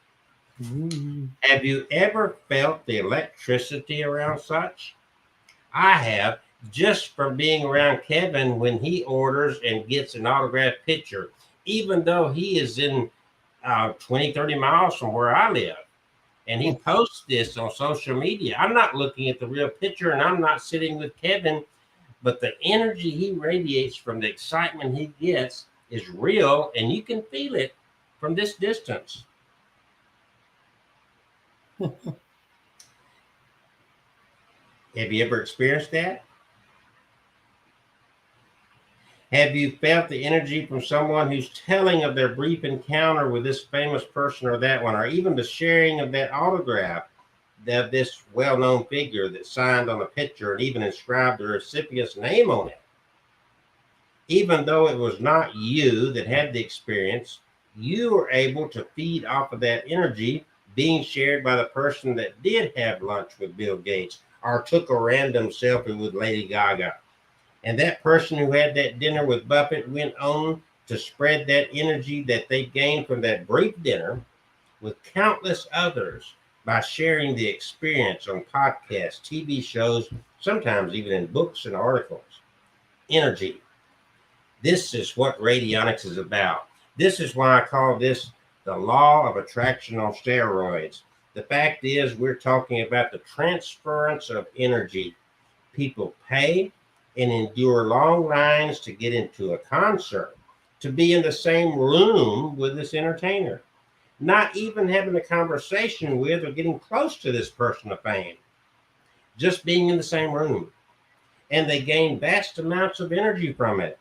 Have you ever felt the electricity around such? I have, just from being around Kevin when he orders and gets an autographed picture, even though he is in 20, 30 miles from where I live. And he posts this on social media. I'm not looking at the real picture and I'm not sitting with Kevin, but the energy he radiates from the excitement he gets is real, and you can feel it from this distance. Have you ever experienced that? Have you felt the energy from someone who's telling of their brief encounter with this famous person or that one, or even the sharing of that autograph? of this well-known figure that signed on a picture and even inscribed the recipient's name on it. Even though it was not you that had the experience, you were able to feed off of that energy being shared by the person that did have lunch with Bill Gates or took a random selfie with Lady Gaga. And that person who had that dinner with Buffett went on to spread that energy that they gained from that brief dinner with countless others by sharing the experience on podcasts, TV shows, sometimes even in books and articles. Energy. This is what radionics is about. This is why I call this the law of attraction on steroids. The fact is, we're talking about the transference of energy. People pay and endure long lines to get into a concert, to be in the same room with this entertainer, not even having a conversation with or getting close to this person of fame, just being in the same room. And they gain vast amounts of energy from it.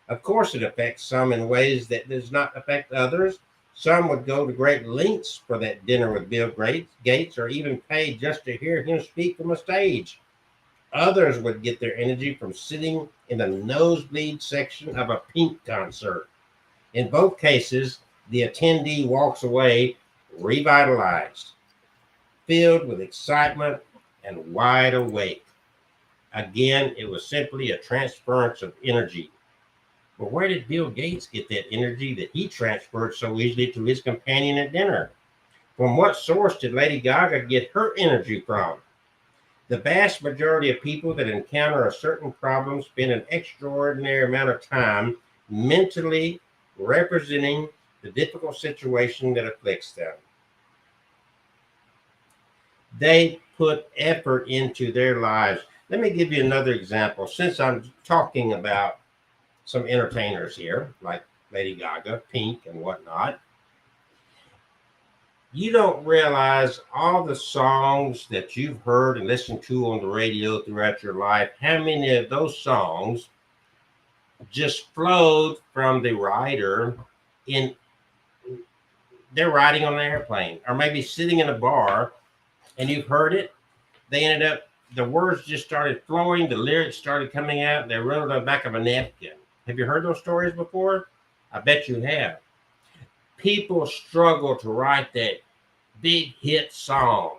Of course, it affects some in ways that does not affect others. Some would go to great lengths for that dinner with Bill Gates or even pay just to hear him speak from a stage. Others would get their energy from sitting in the nosebleed section of a Pink concert. In both cases, the attendee walks away revitalized, filled with excitement and wide awake. Again, it was simply a transference of energy. But where did Bill Gates get that energy that he transferred so easily to his companion at dinner? From what source did Lady Gaga get her energy from? The vast majority of people that encounter a certain problem spend an extraordinary amount of time mentally representing the difficult situation that afflicts them. They put effort into their lives. Let me give you another example. Since I'm talking about some entertainers here, like Lady Gaga, Pink, and whatnot, you don't realize all the songs that you've heard and listened to on the radio throughout your life, how many of those songs just flowed from the writer in they're riding on an airplane or maybe sitting in a bar and you've heard it. They ended up, the words just started flowing, the lyrics started coming out, they wrote on the back of a napkin. Have you heard those stories before? I bet you have. People struggle to write that big hit song,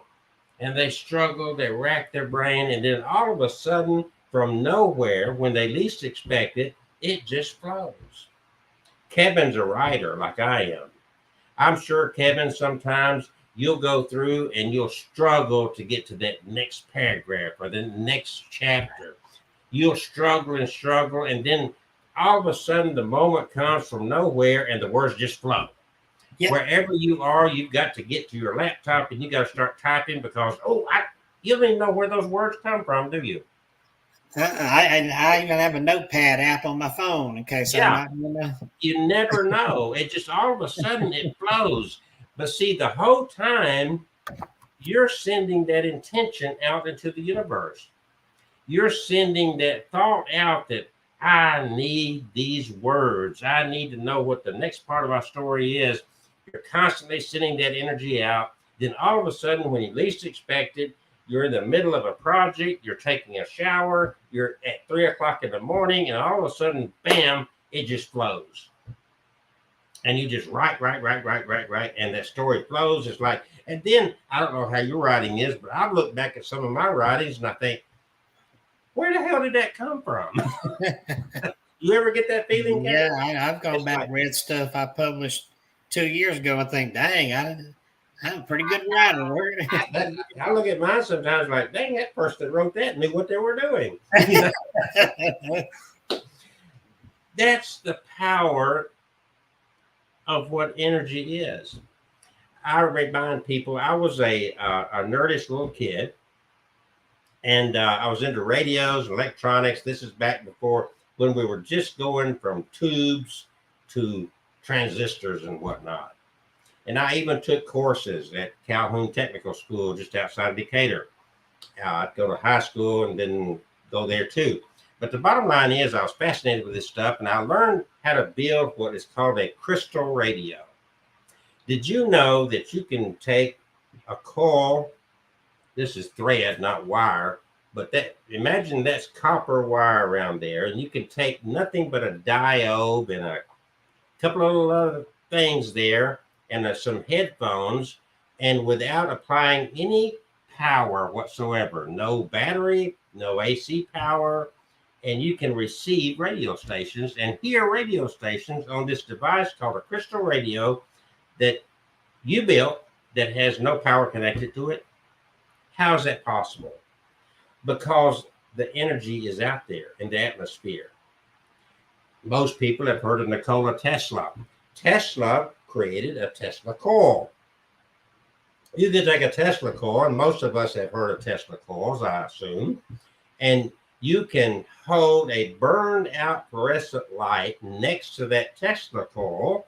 and they struggle, they rack their brain, and then all of a sudden, from nowhere, when they least expect it, it just flows. Kevin's a writer like I am. I'm sure, Kevin, sometimes you'll go through and you'll struggle to get to that next paragraph or the next chapter. You'll struggle and struggle, and then all of a sudden the moment comes from nowhere and the words just flow. Yep. Wherever you are, you've got to get to your laptop and you got to start typing because, you don't even know where those words come from, do you? I even have a notepad app on my phone in case I might know. You never know. It just all of a sudden it flows. But see, the whole time you're sending that intention out into the universe. You're sending that thought out that I need these words. I need to know what the next part of my story is. You're constantly sending that energy out. Then all of a sudden, when you least expect it, you're in the middle of a project, you're taking a shower, you're at 3 o'clock in the morning, and all of a sudden, bam, it just flows. And you just write, and that story flows. It's like, and then I don't know how your writing is, but I look back at some of my writings and I think, where the hell did that come from? You ever get that feeling? Yeah, I've gone back and read stuff I published 2 years ago. I think, dang, I'm a pretty good writer. I look at mine sometimes like, dang, that person that wrote that knew what they were doing. That's the power of what energy is. I remind people, I was a nerdish little kid, and I was into radios, electronics. This is back before when we were just going from tubes to transistors and whatnot. And I even took courses at Calhoun Technical School just outside of Decatur. I'd go to high school and then go there too. But the bottom line is I was fascinated with this stuff, and I learned how to build what is called a crystal radio. Did you know that you can take a coil this is thread, not wire, but that imagine that's copper wire around there, and you can take nothing but a diode and a couple of other things there, and some headphones, and without applying any power whatsoever, no battery, no AC power, and you can receive radio stations and hear radio stations on this device called a crystal radio that you built that has no power connected to it. How is that possible? Because the energy is out there in the atmosphere. Most people have heard of Nikola Tesla. Tesla created a Tesla coil. You can take a Tesla coil, and most of us have heard of Tesla coils, I assume, and you can hold a burned out fluorescent light next to that Tesla coil,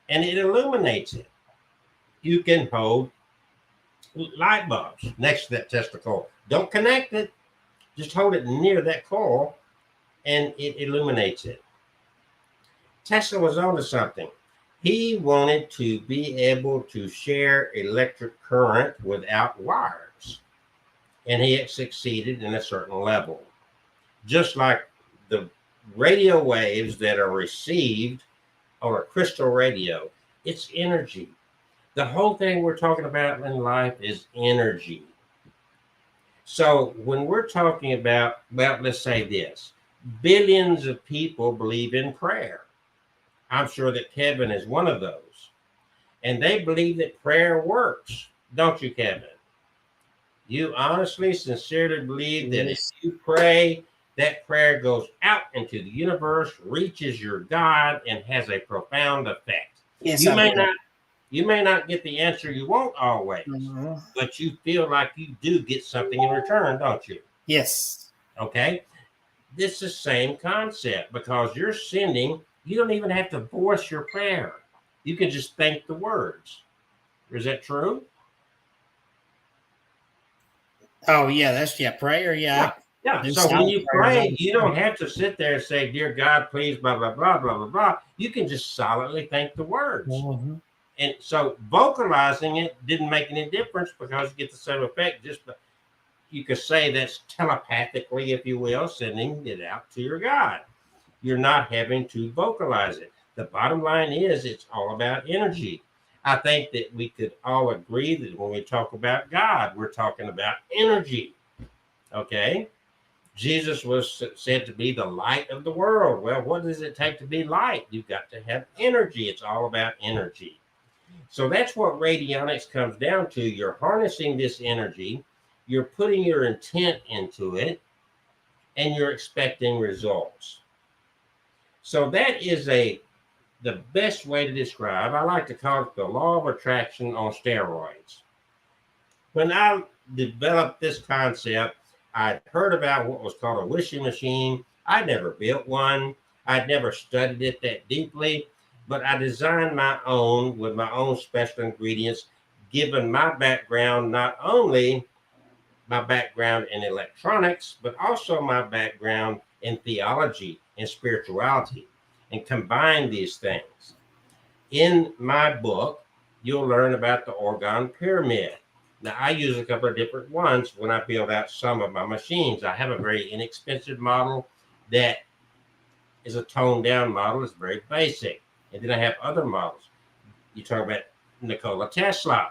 and it illuminates it. You can hold light bulbs next to that Tesla coil. Don't connect it, just hold it near that coil, and it illuminates it. Tesla was onto something. He wanted to be able to share electric current without wires, and he had succeeded in a certain level. Just like the radio waves that are received on a crystal radio, it's energy. The whole thing we're talking about in life is energy. So when we're talking about, well, let's say this, billions of people believe in prayer. I'm sure that Kevin is one of those. And they believe that prayer works. Don't you, Kevin? You honestly, sincerely believe that if you pray, that prayer goes out into the universe, reaches your God, and has a profound effect. Yes, You may not get the answer you want always, but you feel like you do get something in return, don't you? Yes. Okay. This is the same concept because you're sending, you don't even have to voice your prayer. You can just think the words. Is that true? Oh, yeah, that's prayer. Yeah. Yeah. Do So when silent you prayers all pray, the you time. don't have to sit there and say, "Dear God, please, blah, blah, blah, blah, blah, blah." You can just silently think the words. Mhm. And so vocalizing it didn't make any difference because you get the same effect. Just you could say that's telepathically, if you will, sending it out to your God. You're not having to vocalize it. The bottom line is it's all about energy. I think that we could all agree that when we talk about God, we're talking about energy. Okay. Jesus was said to be the light of the world. Well, what does it take to be light? You've got to have energy. It's all about energy. So that's what radionics comes down to. You're harnessing this energy, you're putting your intent into it, and you're expecting results. So that is the best way to describe. I like to call it the law of attraction on steroids. When I developed this concept, I'd heard about what was called a wishing machine. I never built one. I'd never studied it that deeply, but I designed my own with my own special ingredients, given my background, not only my background in electronics, but also my background in theology and spirituality, and combine these things. In my book, you'll learn about the orgone pyramid. Now, I use a couple of different ones when I build out some of my machines. I have a very inexpensive model that is a toned down model. It's very basic. And then I have other models. You talk about Nikola Tesla.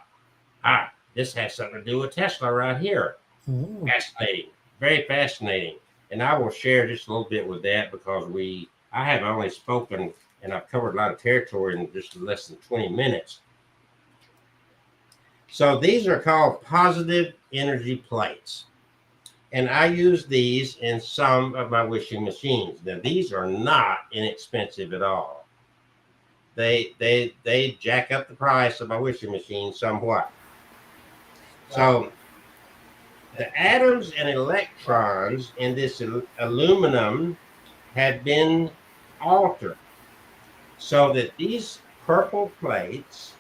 This has something to do with Tesla right here. Fascinating, very fascinating. And I will share just a little bit with that because I have only spoken and I've covered a lot of territory in just less than 20 minutes. So these are called positive energy plates. And I use these in some of my wishing machines. Now, these are not inexpensive at all. They jack up the price of my wishing machine somewhat. So the atoms and electrons in this aluminum have been altered so that these purple plates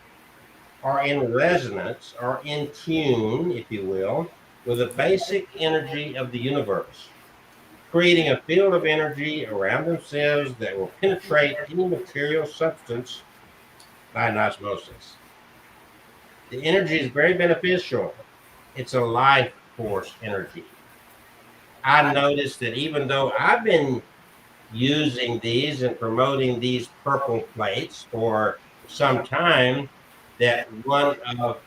are in resonance or in tune, if you will, with the basic energy of the universe, creating a field of energy around themselves that will penetrate any material substance by osmosis. The energy is very beneficial It's a life force energy. I noticed that even though I've been using these and promoting these purple plates for some time, that one of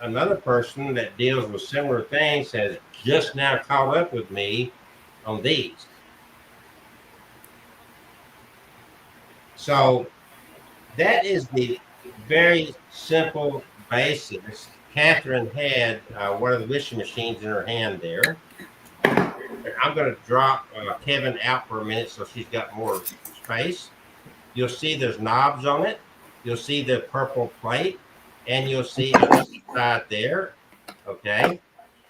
another person that deals with similar things has just now caught up with me on these. So that is the very simple basis. Catherine had one of the wishing machines in her hand there. I'm going to drop Kevin out for a minute so she's got more space. You'll see there's knobs on it. You'll see the purple plate, and you'll see on the side there. Okay.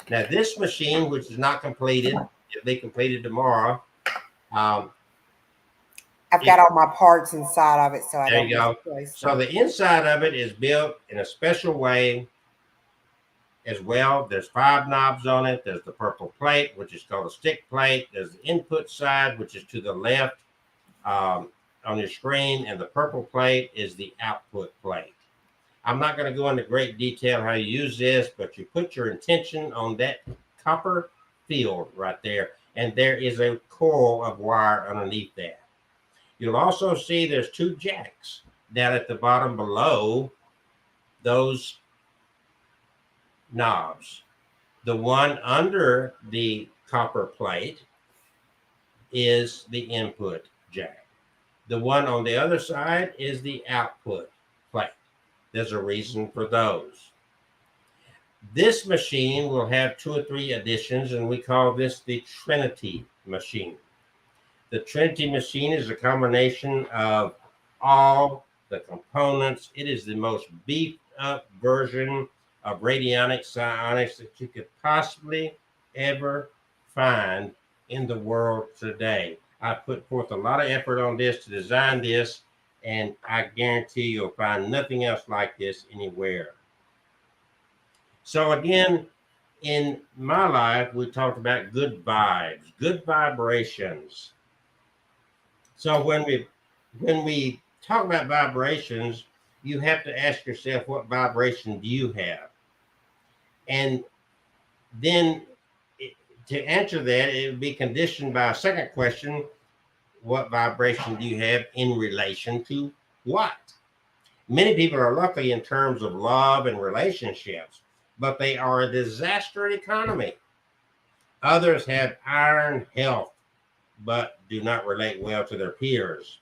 Now this machine, which is not completed, it'll be completed tomorrow. Um, I've got all my parts inside of it, so I there don't you go. misplace So them. the inside of it is built in a special way as well. There's 5 knobs on it. There's the purple plate, which is called a stick plate. There's the input side, which is to the left on your screen, and the purple plate is the output plate. I'm not going to go into great detail how you use this, but you put your intention on that copper field right there, and there is a coil of wire underneath that. You'll also see there's 2 jacks down at the bottom below those knobs. The one under the copper plate is the input jack. The one on the other side is the output plate. There's a reason for those. This machine will have 2 or 3 additions, and we call this the Trinity machine. The Trinity machine is a combination of all the components. It is the most beefed up version of radionics psionics that you could possibly ever find in the world today. I put forth a lot of effort on this to design this, and I guarantee you'll find nothing else like this anywhere. So again, in my life, we talked about good vibes, good vibrations. So when we talk about vibrations, you have to ask yourself, what vibration do you have? And then to answer that, it would be conditioned by a second question: what vibration do you have in relation to what? Many people are lucky in terms of love and relationships, but they are a disaster economy. Others have iron health, but do not relate well to their peers.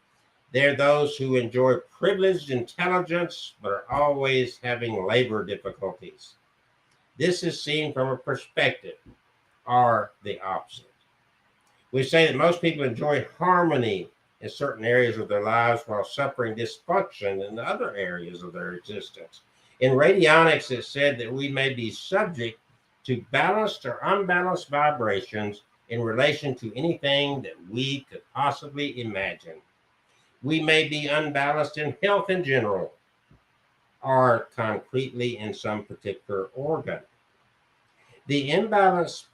They're those who enjoy privileged intelligence, but are always having labor difficulties. This is seen from a perspective, or the opposite. We say that most people enjoy harmony in certain areas of their lives while suffering dysfunction in other areas of their existence. In radionics, it's said that we may be subject to balanced or unbalanced vibrations in relation to anything that we could possibly imagine. We may be unbalanced in health in general, or concretely in some particular organ. The imbalance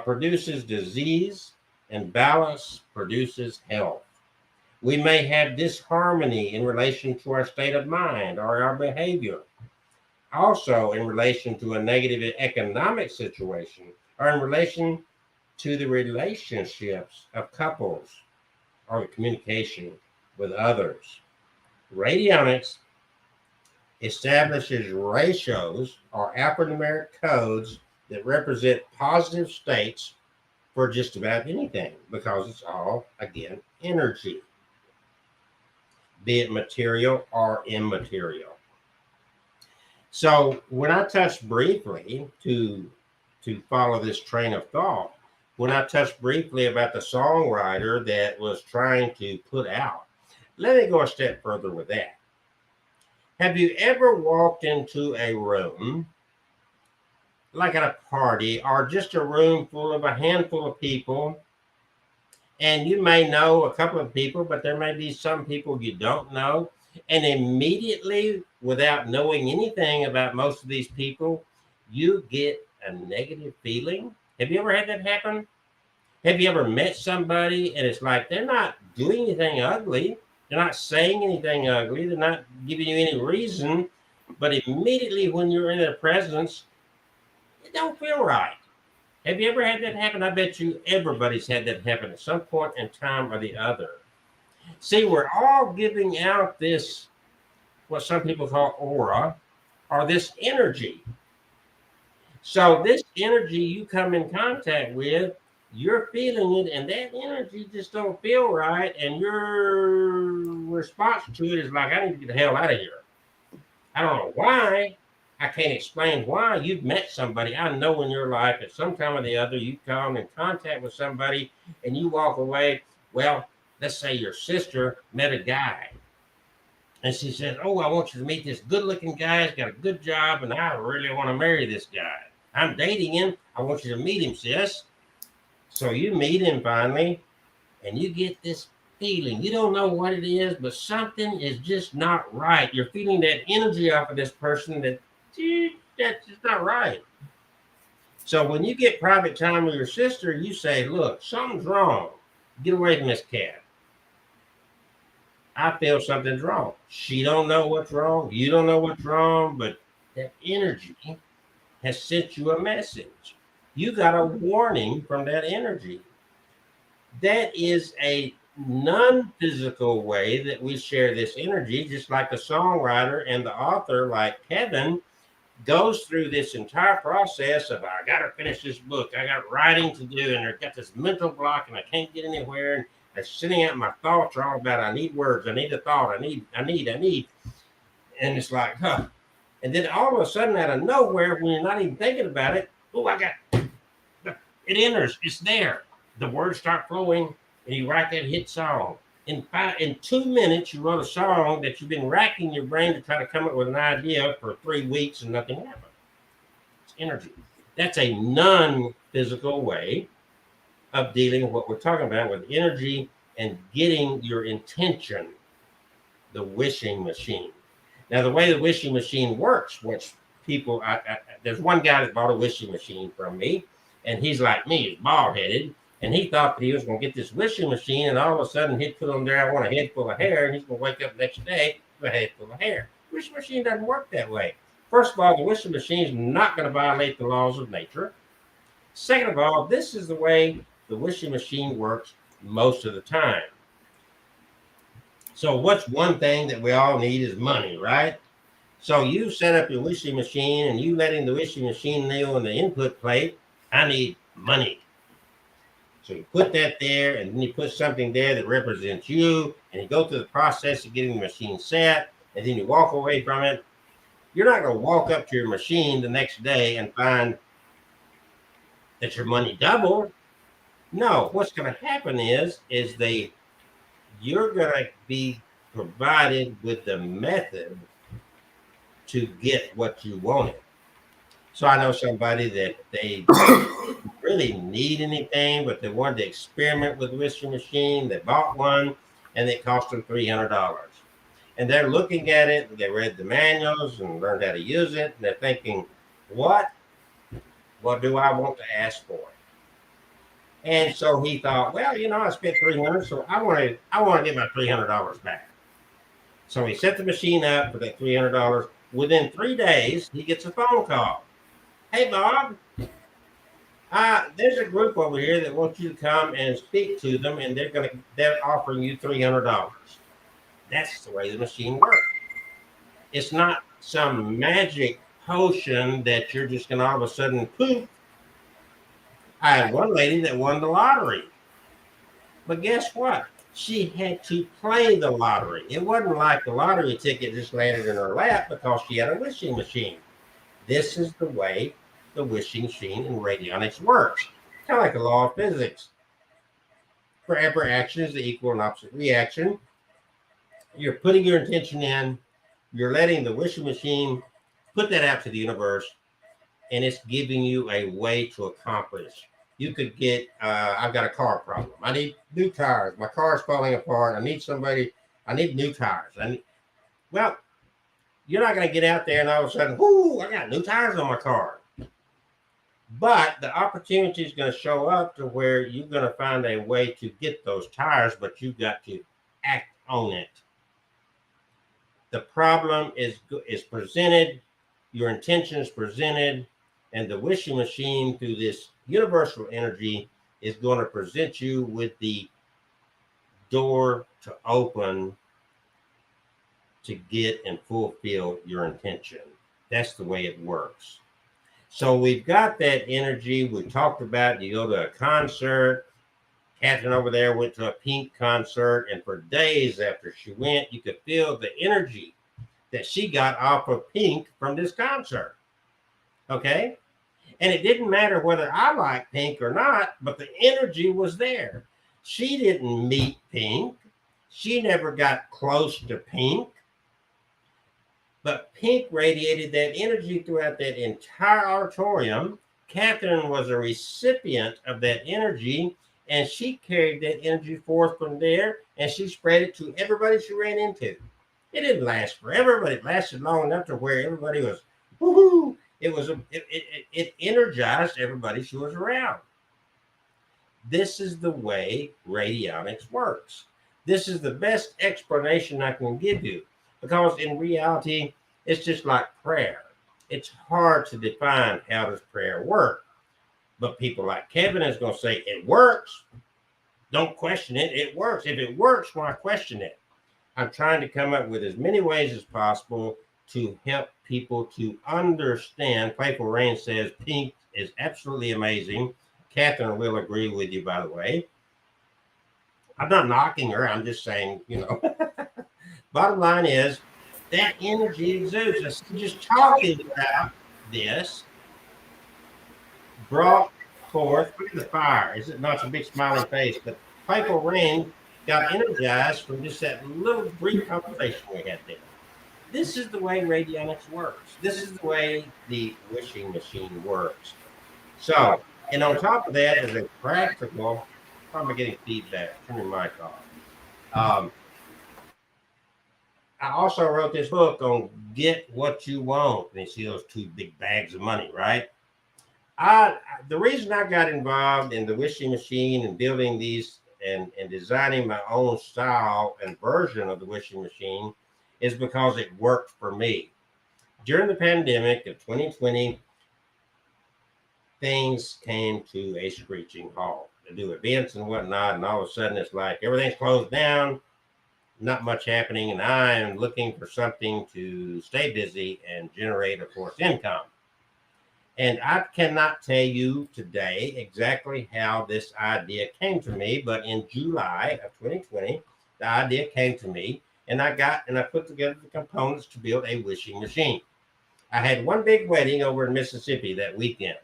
produces disease, and balance produces health. We may have disharmony in relation to our state of mind or our behavior, also in relation to a negative economic situation, or in relation to the relationships of couples or communication with others. Radionics establishes ratios or alphanumeric codes that represent positive states for just about anything, because it's all, again, energy, be it material or immaterial. So when I touched briefly to follow this train of thought, when I touched briefly about the songwriter that was trying to put out, let me go a step further with that. Have you ever walked into a room, like at a party, or just a room full of a handful of people, and you may know a couple of people, but there may be some people you don't know, and immediately, without knowing anything about most of these people, you get a negative feeling? Have you ever had that happen? Have you ever met somebody and it's like they're not doing anything ugly, they're not saying anything ugly, they're not giving you any reason, but immediately when you're in their presence, It don't feel right. Have you ever had that happen? I bet you everybody's had that happen at some point in time or the other. See, we're all giving out this, what some people call aura, or this energy. So this energy you come in contact with, you're feeling it, and that energy just don't feel right, and your response to it is like, I need to get the hell out of here. I don't know why. I can't explain why. You've met somebody. I know in your life at some time or the other, you come in contact with somebody and you walk away. Well, let's say your sister met a guy and she says, oh, I want you to meet this good looking guy. He's got a good job and I really want to marry this guy. I'm dating him. I want you to meet him, sis. So you meet him finally and you get this feeling. You don't know what it is, but something is just not right. You're feeling that energy off of this person that, gee, that's just not right. So when you get private time with your sister, you say, look, something's wrong. Get away from this cat. I feel something's wrong. She don't know what's wrong. You don't know what's wrong, but that energy has sent you a message. You got a warning from that energy. That is a non-physical way that we share this energy, just like the songwriter and the author, like Kevin, goes through this entire process of, I got to finish this book. I got writing to do, and I've got this mental block, and I can't get anywhere. And I'm sitting out, my thoughts are all about, I need words, I need a thought, I need. And it's like, huh. And then all of a sudden, out of nowhere, when you're not even thinking about it, oh, it enters, it's there. The words start flowing, and you write that hit song. In 2 minutes, you wrote a song that you've been racking your brain to try to come up with an idea for 3 weeks, and nothing happened. It's energy. That's a non-physical way of dealing with what we're talking about with energy and getting your intention, the wishing machine. Now, the way the wishing machine works, which people, there's one guy that bought a wishing machine from me, and he's like me, he's bald-headed. And he thought that he was going to get this wishing machine, and all of a sudden he'd put on there, I want a head full of hair, and he's going to wake up the next day with a head full of hair. The wishing machine doesn't work that way. First of all, the wishing machine is not going to violate the laws of nature. Second of all, this is the way the wishing machine works most of the time. So what's one thing that we all need is money, right? So you set up your wishing machine, and you letting the wishing machine know in the input plate, I need money. So you put that there, and then you put something there that represents you, and you go through the process of getting the machine set, and then you walk away from it. You're not going to walk up to your machine the next day and find that your money doubled. No, what's going to happen is you're going to be provided with the method to get what you wanted. So I know somebody that they really need anything, but they wanted to experiment with the wishing machine. They bought one, and it cost them $300. And they're looking at it, they read the manuals and learned how to use it, and they're thinking, what do I want to ask for? And so he thought, well, I spent $300, so I want to get my $300 back. So he set the machine up for that $300. Within 3 days, he gets a phone call. Hey, Bob, there's a group over here that wants you to come and speak to them, and they're offering you $300. That's the way the machine works. It's not some magic potion that you're just going to all of a sudden poof. I had one lady that won the lottery, but guess what? She had to play the lottery. It wasn't like the lottery ticket just landed in her lap because she had a wishing machine. This is the way the wishing machine in radionics works. Kind of like the law of physics. For every action is the equal and opposite reaction. You're putting your intention in, you're letting the wishing machine put that out to the universe, and it's giving you a way to accomplish. You could get, I've got a car problem. I need new tires. My car's falling apart. I need new tires. Well, you're not going to get out there and all of a sudden, whoo, I got new tires on my car. But the opportunity is going to show up to where you're going to find a way to get those tires, but you've got to act on it. The problem is presented, your intention is presented, And the wishing machine, through this universal energy, is going to present you with the door to open to get and fulfill your intention. That's the way it works. So we've got that energy. We talked about you go to a concert. Catherine over there went to a Pink concert, and for days after she went, you could feel the energy that she got off of Pink from this concert. Okay? And it didn't matter whether I liked Pink or not, but the energy was there. She didn't meet Pink. She never got close to Pink. But Pink radiated that energy throughout that entire auditorium. Catherine was a recipient of that energy, and she carried that energy forth from there, and she spread it to everybody she ran into. It didn't last forever, but it lasted long enough to where everybody was, woohoo! It energized everybody she was around. This is the way radionics works. This is the best explanation I can give you, because in reality, it's just like prayer. It's hard to define how does prayer work. But people like Kevin is going to say, it works. Don't question it. It works. If it works, why question it? I'm trying to come up with as many ways as possible to help people to understand. Playful Rain says Pink is absolutely amazing. Catherine will agree with you, by the way. I'm not knocking her. I'm just saying, bottom line is that energy exudes. Just talking about this brought forth, look at the fire. Is it not a big smiling face? But Playful Rain got energized from just that little brief conversation we had there. This is the way radionics works. This is the way the wishing machine works. So, and on top of that, as a practical, probably getting feedback. Turn your mic off. I also wrote this book on get what you want. And you see those two big bags of money, right? The reason I got involved in the wishing machine and building these and designing my own style and version of the wishing machine is because it worked for me. During the pandemic of 2020, things came to a screeching halt. To do events and whatnot, and all of a sudden it's like everything's closed down, not much happening, and I am looking for something to stay busy and generate, of course, income. And I cannot tell you today exactly how this idea came to me, but in July of 2020, the idea came to me, and I put together the components to build a wishing machine. I had one big wedding over in Mississippi that weekend.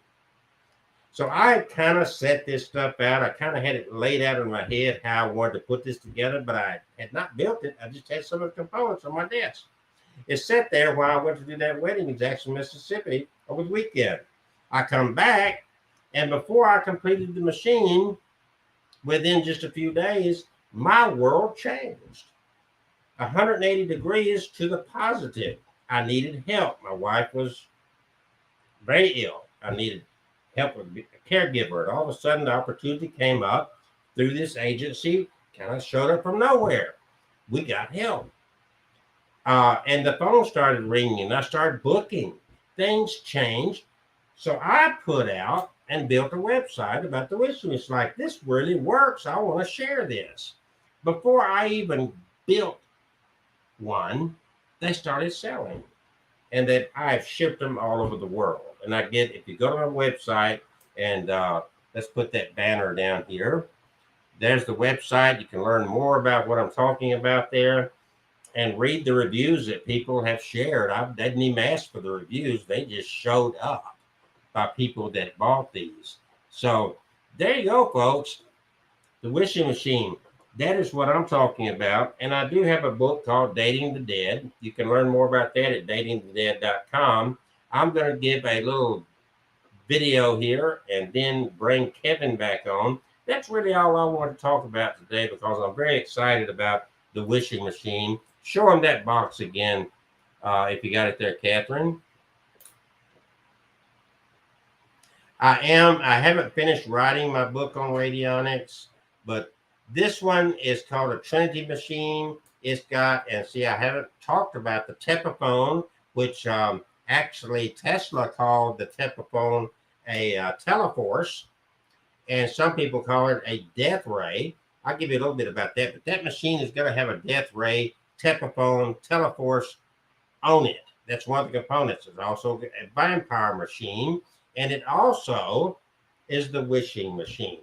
So I kind of set this stuff out. I kind of had it laid out in my head how I wanted to put this together, but I had not built it. I just had some of the components on my desk. It sat there while I went to do that wedding in Jackson, Mississippi over the weekend. I come back, and before I completed the machine, within just a few days, my world changed 180 degrees to the positive. I needed help. My wife was very ill. I needed help with a caregiver. And all of a sudden, the opportunity came up through this agency, kind of showed up from nowhere. We got help. And the phone started ringing, and I started booking. Things changed. So I put out and built a website about the wishing. It's like, this really works. I want to share this. Before I even built one, they started selling. And that I've shipped them all over the world. And I get, if you go to my website, and let's put that banner down here. There's the website. You can learn more about what I'm talking about there and read the reviews that people have shared. I didn't even ask for the reviews. They just showed up by people that bought these. So there you go, folks. The wishing machine. That is what I'm talking about. And I do have a book called Dating the Dead. You can learn more about that at datingthedead.com. I'm going to give a little video here and then bring Kevin back on. That's really all I want to talk about today, because I'm very excited about the wishing machine. Show them that box again, if you got it there, Catherine. I haven't finished writing my book on radionics, but this one is called a Trinity machine. It's got, and see, I haven't talked about the Tepaphone, which Actually, Tesla called the Tepophone a teleforce, and some people call it a death ray. I'll give you a little bit about that, but that machine is going to have a death ray, Tepophone, teleforce on it. That's one of the components. It's also a vampire machine, and it also is the wishing machine.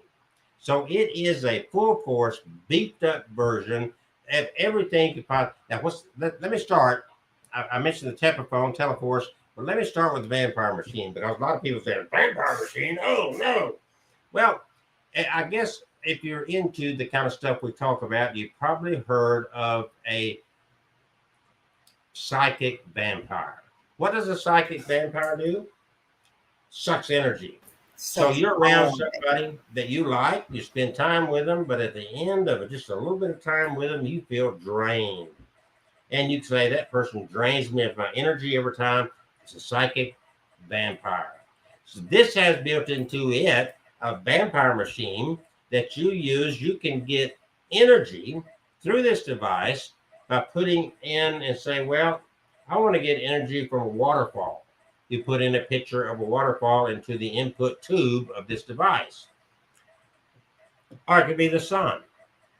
So it is a full force, beefed up version of everything you possibly. Now, let me start. I mentioned the Tepophone, teleforce, but let me start with the vampire machine because a lot of people say vampire machine. Oh no! Well, I guess if you're into the kind of stuff we talk about, you've probably heard of a psychic vampire. What does a psychic vampire do? Sucks energy. So Sucks you're all around of it. somebody that you like, you spend time with them, but at the end of it, just a little bit of time with them, you feel drained. And you say, that person drains me of my energy every time. It's a psychic vampire. So this has built into it a vampire machine that you use. You can get energy through this device by putting in and say, well, I want to get energy from a waterfall. You put in a picture of a waterfall into the input tube of this device. Or it could be the sun.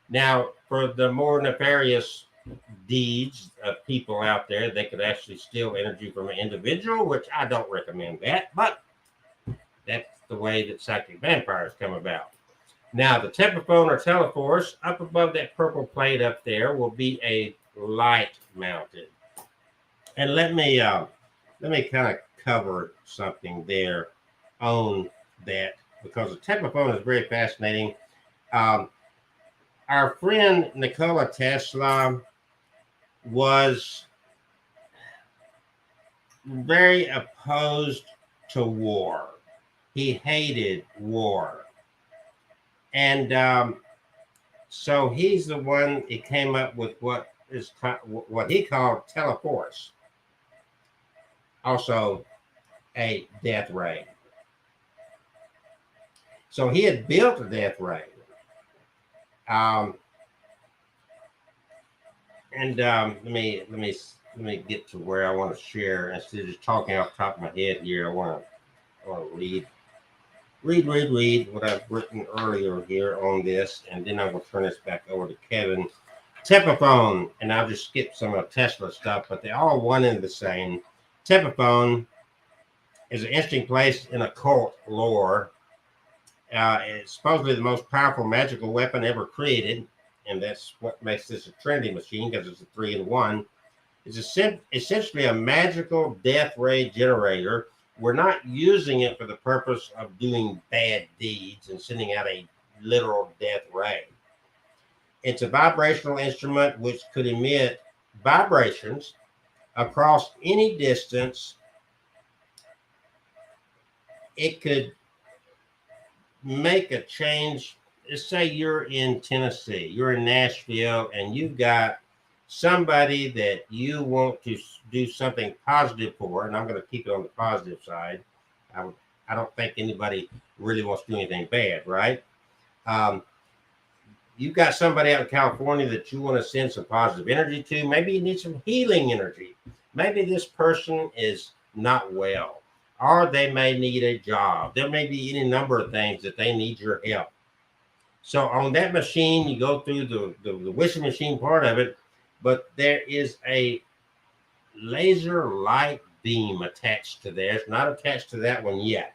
Now, for the more nefarious deeds of people out there, they could actually steal energy from an individual, which I don't recommend that, but that's the way that psychic vampires come about. Now, the Tepophone or teleforce, up above that purple plate up there, will be a light mounted. And let me kind of cover something there on that because the Tepophone is very fascinating. Um, our friend Nikola Tesla was very opposed to war. He hated war. And so he's the one that came up with what he called teleforce, also a death ray. So he had built a death ray. Let me get to where I want to share instead of just talking off the top of my head here. I want to read what I've written earlier here on this, and then I'm going to turn this back over to Kevin. Tepophone, and I'll just skip some of Tesla stuff, but they're all one and the same. Tepophone is an interesting place in occult lore. It's supposedly the most powerful magical weapon ever created, and that's what makes this a Trinity machine because it's a 3-in-1. It's essentially a magical death ray generator. We're not using it for the purpose of doing bad deeds and sending out a literal death ray. It's a vibrational instrument which could emit vibrations across any distance. It could make a change. Let's say you're in Tennessee, you're in Nashville, and you've got somebody that you want to do something positive for, and I'm going to keep it on the positive side. I don't think anybody really wants to do anything bad, right? You've got somebody out in California that you want to send some positive energy to. Maybe you need some healing energy. Maybe this person is not well, or they may need a job. There may be any number of things that they need your help. So on that machine, you go through the wishing machine part of it, but there is a laser light beam attached to there. It's not attached to that one yet.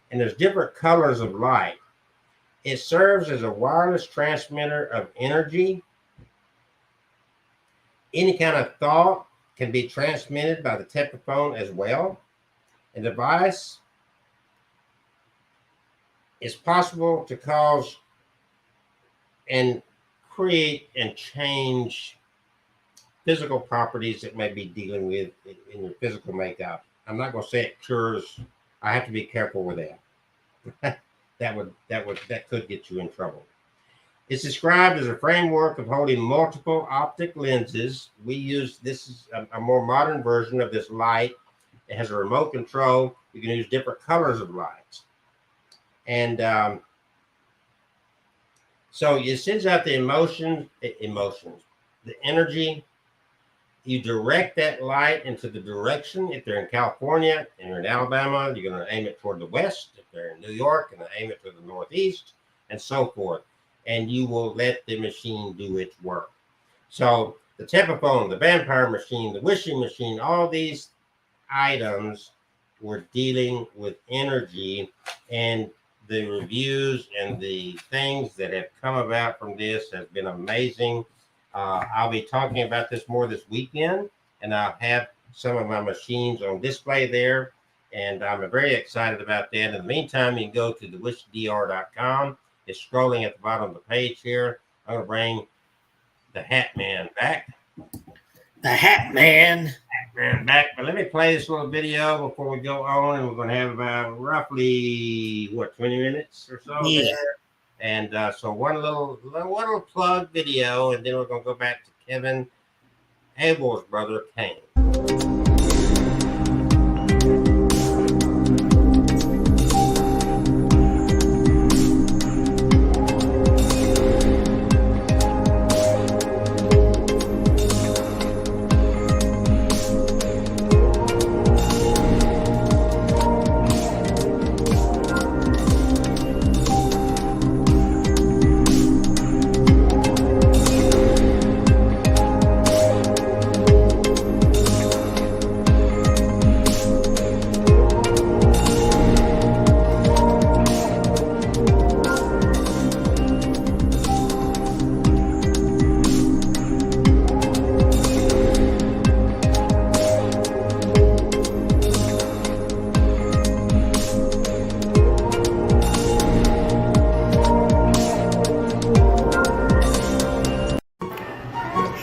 And there's different colors of light. It serves as a wireless transmitter of energy. Any kind of thought can be transmitted by the Tepophone as well. A device is possible to cause and create and change physical properties that may be dealing with in your physical makeup. I'm not going to say it cures. I have to be careful with that. that could get you in trouble. It's described as a framework of holding multiple optic lenses. This is a more modern version of this light. It has a remote control. You can use different colors of lights. And so it sends out the emotions, the energy, You direct that light into the direction. If they're in California and you're in Alabama, you're going to aim it toward the west. If they're in New York, you're going to aim it to the northeast, and so forth. And you will let the machine do its work. So the Tepaphone, the vampire machine, the wishing machine, all these items were dealing with energy, and the reviews and the things that have come about from this has been amazing. I'll be talking about this more this weekend, and I'll have some of my machines on display there, and I'm very excited about that. In the meantime, you can go to thewishdr.com. It's scrolling at the bottom of the page here. I'm going to bring the Hat Man back. The Hat Man. Back, but let me play this little video before we go on, and we're going to have about roughly 20 minutes or so there. And so one little plug video, and then we're going to go back to Kevin Abel's brother Kane.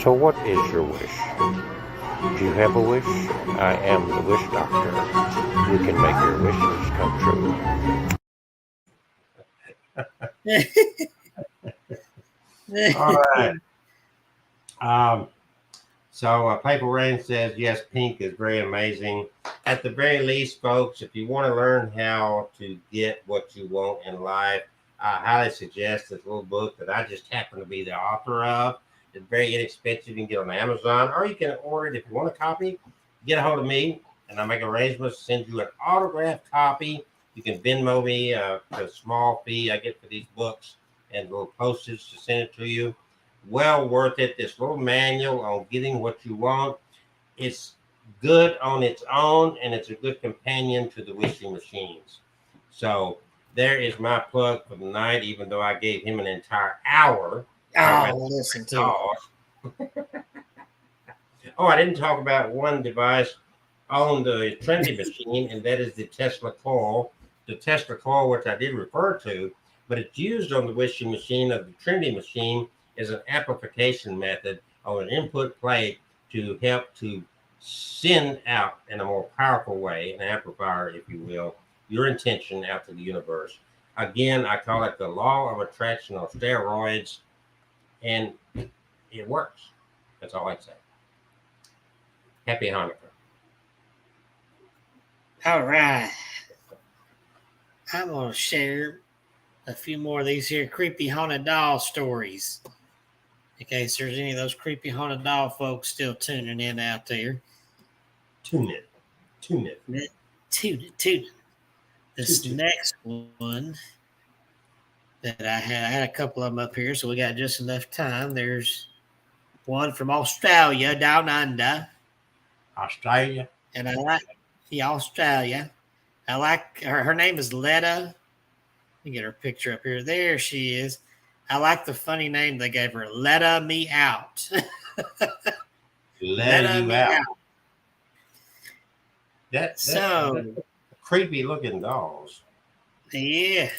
So what is your wish? Do you have a wish? I am the wish doctor. You can make your wishes come true. All right. So Paper Rain says, yes, pink is very amazing. At the very least, folks, if you want to learn how to get what you want in life, I highly suggest this little book that I just happen to be the author of. It's very inexpensive. You can get on Amazon, or you can order it. If you want a copy, get a hold of me, and I'll make arrangements to send you an autographed copy. You can Venmo me a small fee I get for these books and a little postage to send it to you. Well worth it. This little manual on getting what you want. It's good on its own, and it's a good companion to the wishing machines. So there is my plug for the night, even though I gave him an entire hour. Listen to it. Oh, I didn't talk about one device on the Trinity machine, and that is the Tesla coil. The Tesla coil, which I did refer to, but it's used on the wishing machine of the Trinity machine as an amplification method on an input plate to help to send out in a more powerful way, an amplifier, if you will, your intention out to the universe. Again, I call it the law of attraction on steroids. And it works. That's all I say. Happy Hanukkah. All right. I'm going to share a few more of these here creepy haunted doll stories. In case there's any of those creepy haunted doll folks still tuning in out there. Tune it. This next one that I had a couple of them up here, so we got just enough time. There's one from Australia, down under. Australia. And I like Australia. I like her name is Letta. Let me get her picture up here. There she is. I like the funny name they gave her. Letta me out. Let you out. That's creepy looking dolls. Yeah.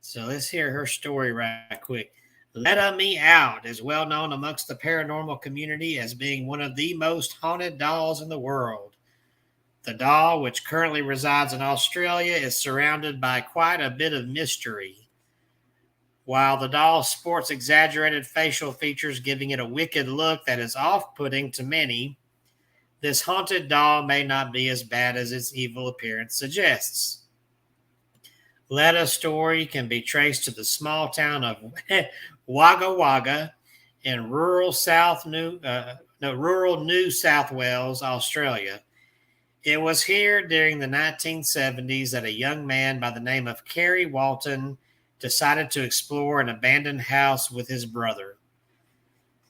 So let's hear her story right quick. Letta Me Out is well known amongst the paranormal community as being one of the most haunted dolls in the world. The doll, which currently resides in Australia, is surrounded by quite a bit of mystery. While the doll sports exaggerated facial features, giving it a wicked look that is off-putting to many, this haunted doll may not be as bad as its evil appearance suggests. Letta's story can be traced to the small town of Wagga Wagga in rural New South Wales, Australia. It was here during the 1970s that a young man by the name of Kerry Walton decided to explore an abandoned house with his brother.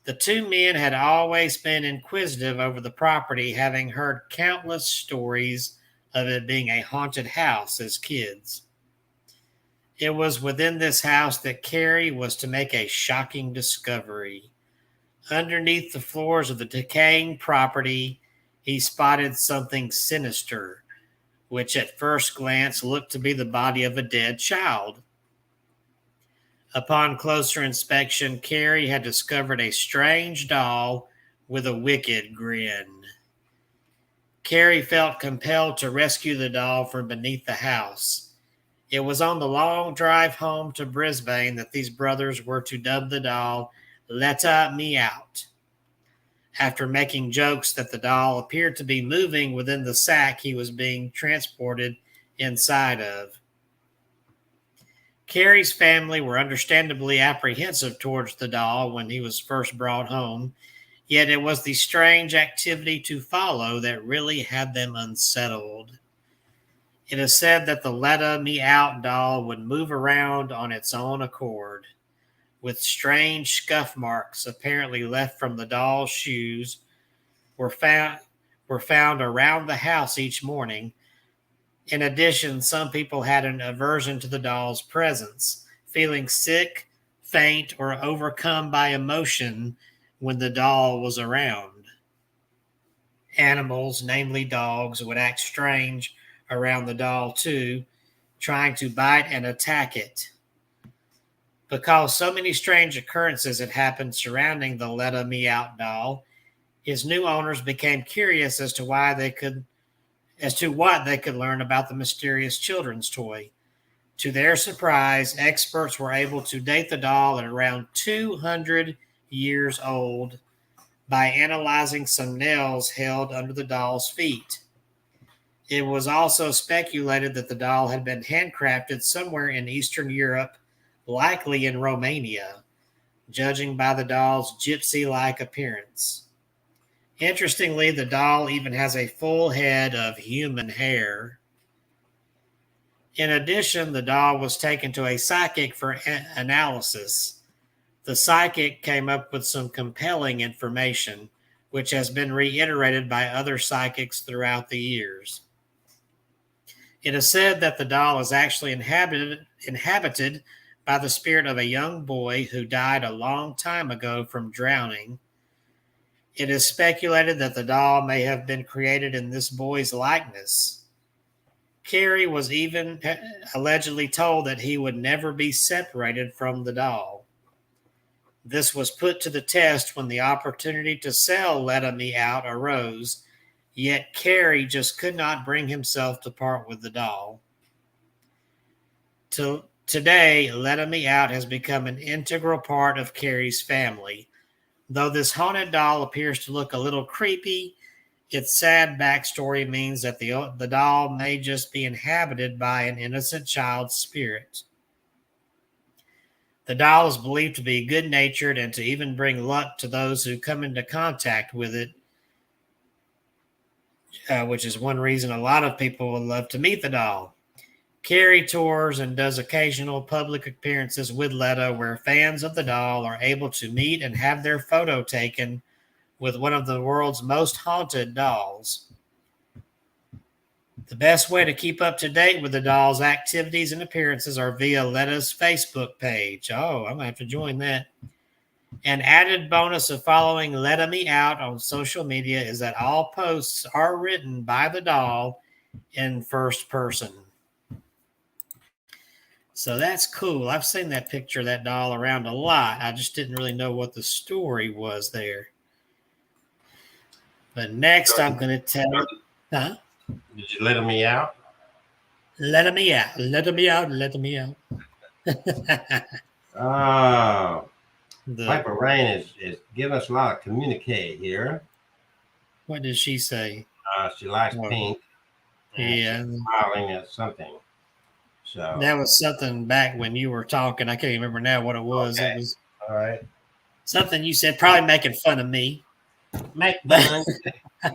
The two men had always been inquisitive over the property, having heard countless stories of it being a haunted house as kids. It was within this house that Kerry was to make a shocking discovery. Underneath the floors of the decaying property, he spotted something sinister, which at first glance looked to be the body of a dead child. Upon closer inspection, Kerry had discovered a strange doll with a wicked grin. Kerry felt compelled to rescue the doll from beneath the house. It was on the long drive home to Brisbane that these brothers were to dub the doll Letta Me Out, after making jokes that the doll appeared to be moving within the sack he was being transported inside of. Kerry's family were understandably apprehensive towards the doll when he was first brought home, yet it was the strange activity to follow that really had them unsettled. It is said that the Letta Me Out doll would move around on its own accord, with strange scuff marks apparently left from the doll's shoes were found around the house each morning. In addition, some people had an aversion to the doll's presence, feeling sick, faint, or overcome by emotion when the doll was around. Animals, namely dogs, would act strange around the doll too, trying to bite and attack it. Because so many strange occurrences had happened surrounding the Letta Me Out doll, his new owners became curious as to what they could learn about the mysterious children's toy. To their surprise, experts were able to date the doll at around 200 years old by analyzing some nails held under the doll's feet. It was also speculated that the doll had been handcrafted somewhere in Eastern Europe, likely in Romania, judging by the doll's gypsy-like appearance. Interestingly, the doll even has a full head of human hair. In addition, the doll was taken to a psychic for analysis. The psychic came up with some compelling information, which has been reiterated by other psychics throughout the years. It is said that the doll is actually inhabited by the spirit of a young boy who died a long time ago from drowning. It is speculated that the doll may have been created in this boy's likeness. Kerry was even allegedly told that he would never be separated from the doll. This was put to the test when the opportunity to sell Letta Me Out arose, yet Kerry just could not bring himself to part with the doll. Today, Letta Me Out has become an integral part of Kerry's family. Though this haunted doll appears to look a little creepy, its sad backstory means that the doll may just be inhabited by an innocent child's spirit. The doll is believed to be good-natured and to even bring luck to those who come into contact with it, which is one reason a lot of people would love to meet the doll. Kerry tours and does occasional public appearances with Letta, where fans of the doll are able to meet and have their photo taken with one of the world's most haunted dolls. The best way to keep up to date with the doll's activities and appearances are via Letta's Facebook page. Oh, I'm going to have to join that. An added bonus of following Letta Me Out on social media is that all posts are written by the doll in first person. So that's cool. I've seen that picture of that doll around a lot. I just didn't really know what the story was there. But next I'm going to tell you. Huh? Did you let me out? Let me out. Let me out. Let me out. Oh, Piper Rain is giving us a lot of communique here. What did she say? She likes pink. Yeah. She's smiling at something. So that was something back when you were talking. I can't remember now what it was. Okay. It was all right. Something you said, probably making fun of me. Make fun.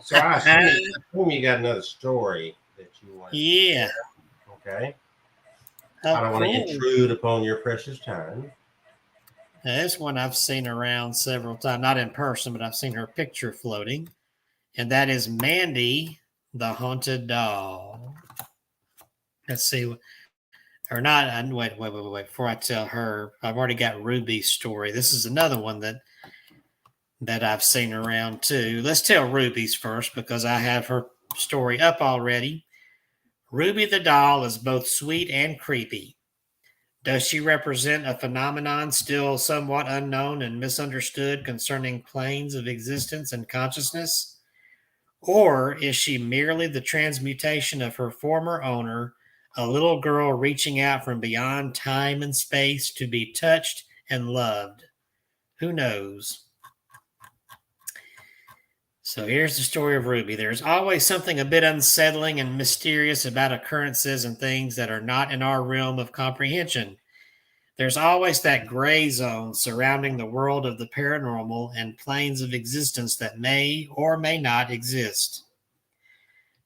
So I assume you got another story that you want. Yeah. Okay. Oh, I don't want to cool. intrude upon your precious time. Now, this one I've seen around several times, not in person, but I've seen her picture floating. And that is Mandy, the haunted doll. Let's see. Or not. Wait. Before I tell her, I've already got Ruby's story. This is another one that I've seen around too. Let's tell Ruby's first because I have her story up already. Ruby the doll is both sweet and creepy. Does she represent a phenomenon still somewhat unknown and misunderstood concerning planes of existence and consciousness? Or is she merely the transmutation of her former owner, a little girl reaching out from beyond time and space to be touched and loved? Who knows? So here's the story of Ruby. There's always something a bit unsettling and mysterious about occurrences and things that are not in our realm of comprehension. There's always that gray zone surrounding the world of the paranormal and planes of existence that may or may not exist.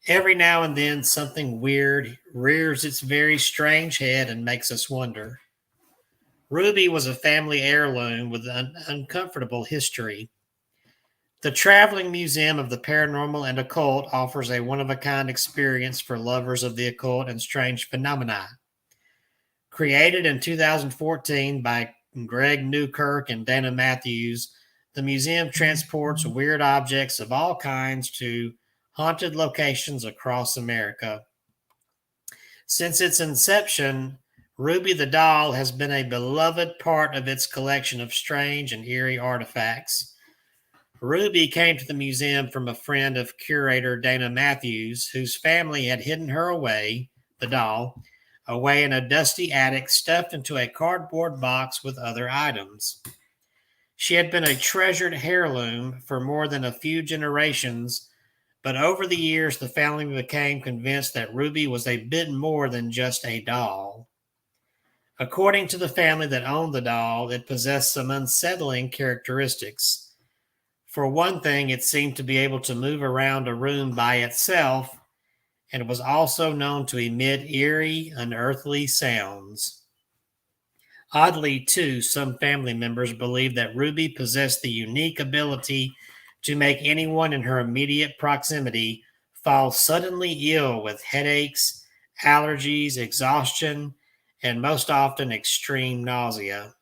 Every now and then, something weird rears its very strange head and makes us wonder. Ruby was a family heirloom with an uncomfortable history. The Traveling Museum of the Paranormal and Occult offers a one-of-a-kind experience for lovers of the occult and strange phenomena. Created in 2014 by Greg Newkirk and Dana Matthews, the museum transports weird objects of all kinds to haunted locations across America. Since its inception, Ruby the doll has been a beloved part of its collection of strange and eerie artifacts. Ruby came to the museum from a friend of curator Dana Matthews, whose family had hidden her away, the doll, away in a dusty attic stuffed into a cardboard box with other items. She had been a treasured heirloom for more than a few generations, but over the years the family became convinced that Ruby was a bit more than just a doll. According to the family that owned the doll, it possessed some unsettling characteristics. For one thing, it seemed to be able to move around a room by itself, and it was also known to emit eerie, unearthly sounds. Oddly, too, some family members believed that Ruby possessed the unique ability to make anyone in her immediate proximity fall suddenly ill with headaches, allergies, exhaustion, and most often extreme nausea.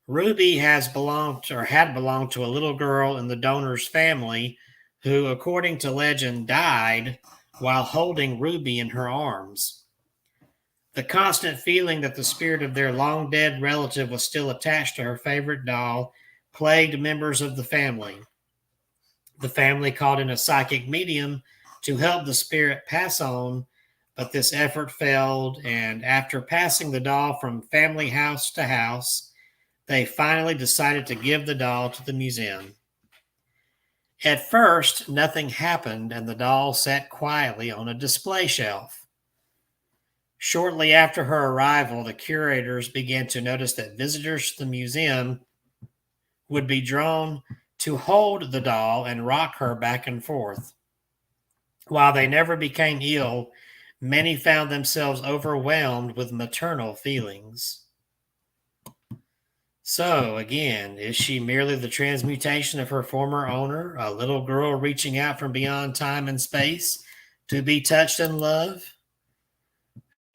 Ruby had belonged to a little girl in the donor's family who, according to legend, died while holding Ruby in her arms. The constant feeling that the spirit of their long-dead relative was still attached to her favorite doll plagued members of the family. The family called in a psychic medium to help the spirit pass on, but this effort failed, and after passing the doll from family house to house, they finally decided to give the doll to the museum. At first, nothing happened, and the doll sat quietly on a display shelf. Shortly after her arrival, the curators began to notice that visitors to the museum would be drawn to hold the doll and rock her back and forth. While they never became ill, many found themselves overwhelmed with maternal feelings. So, again, is she merely the transmutation of her former owner, a little girl reaching out from beyond time and space to be touched and loved?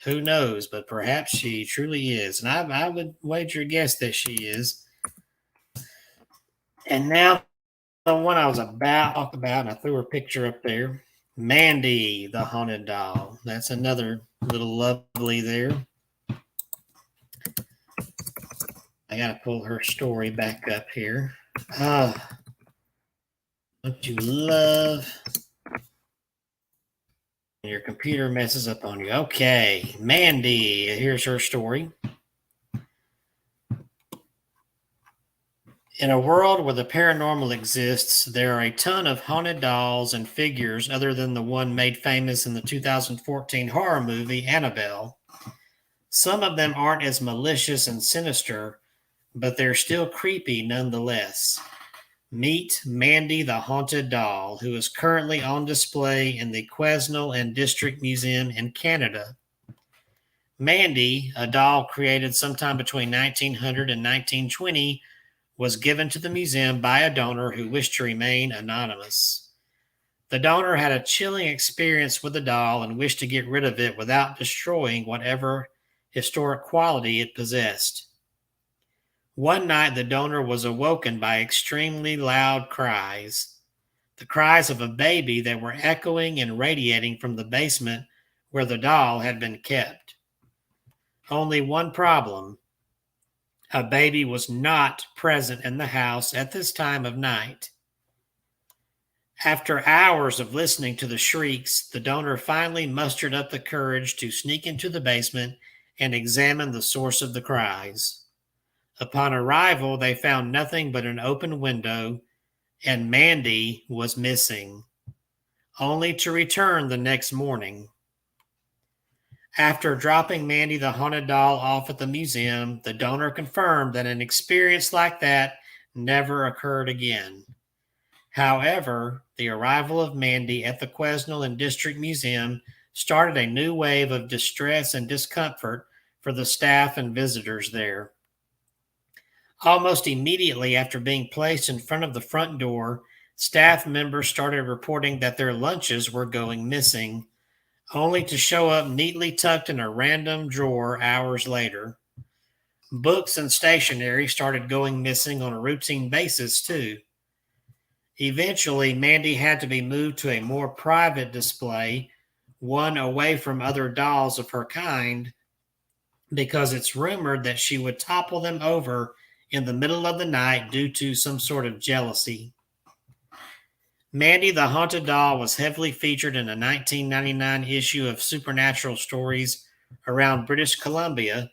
Who knows, but perhaps she truly is. And I would wager a guess that she is. And now, the one I was about to talk about, and I threw her picture up there, Mandy, the haunted doll. That's another little lovely there. I got to pull her story back up here. Don't you love when your computer messes up on you? Okay, Mandy, here's her story. In a world where the paranormal exists, there are a ton of haunted dolls and figures other than the one made famous in the 2014 horror movie Annabelle. Some of them aren't as malicious and sinister, but they're still creepy nonetheless. Meet Mandy the Haunted Doll, who is currently on display in the Quesnel and District Museum in Canada. Mandy, a doll created sometime between 1900 and 1920, was given to the museum by a donor who wished to remain anonymous. The donor had a chilling experience with the doll and wished to get rid of it without destroying whatever historic quality it possessed. One night, the donor was awoken by extremely loud cries, the cries of a baby that were echoing and radiating from the basement where the doll had been kept. Only one problem: a baby was not present in the house at this time of night. After hours of listening to the shrieks, the donor finally mustered up the courage to sneak into the basement and examine the source of the cries. Upon arrival, they found nothing but an open window, and Mandy was missing, only to return the next morning. After dropping Mandy the Haunted Doll off at the museum, the donor confirmed that an experience like that never occurred again. However, the arrival of Mandy at the Quesnel and District Museum started a new wave of distress and discomfort for the staff and visitors there. Almost immediately after being placed in front of the front door, staff members started reporting that their lunches were going missing, only to show up neatly tucked in a random drawer hours later. Books and stationery started going missing on a routine basis, too. Eventually, Mandy had to be moved to a more private display, one away from other dolls of her kind, because it's rumored that she would topple them over in the middle of the night due to some sort of jealousy. Mandy the Haunted Doll was heavily featured in a 1999 issue of Supernatural Stories around British Columbia,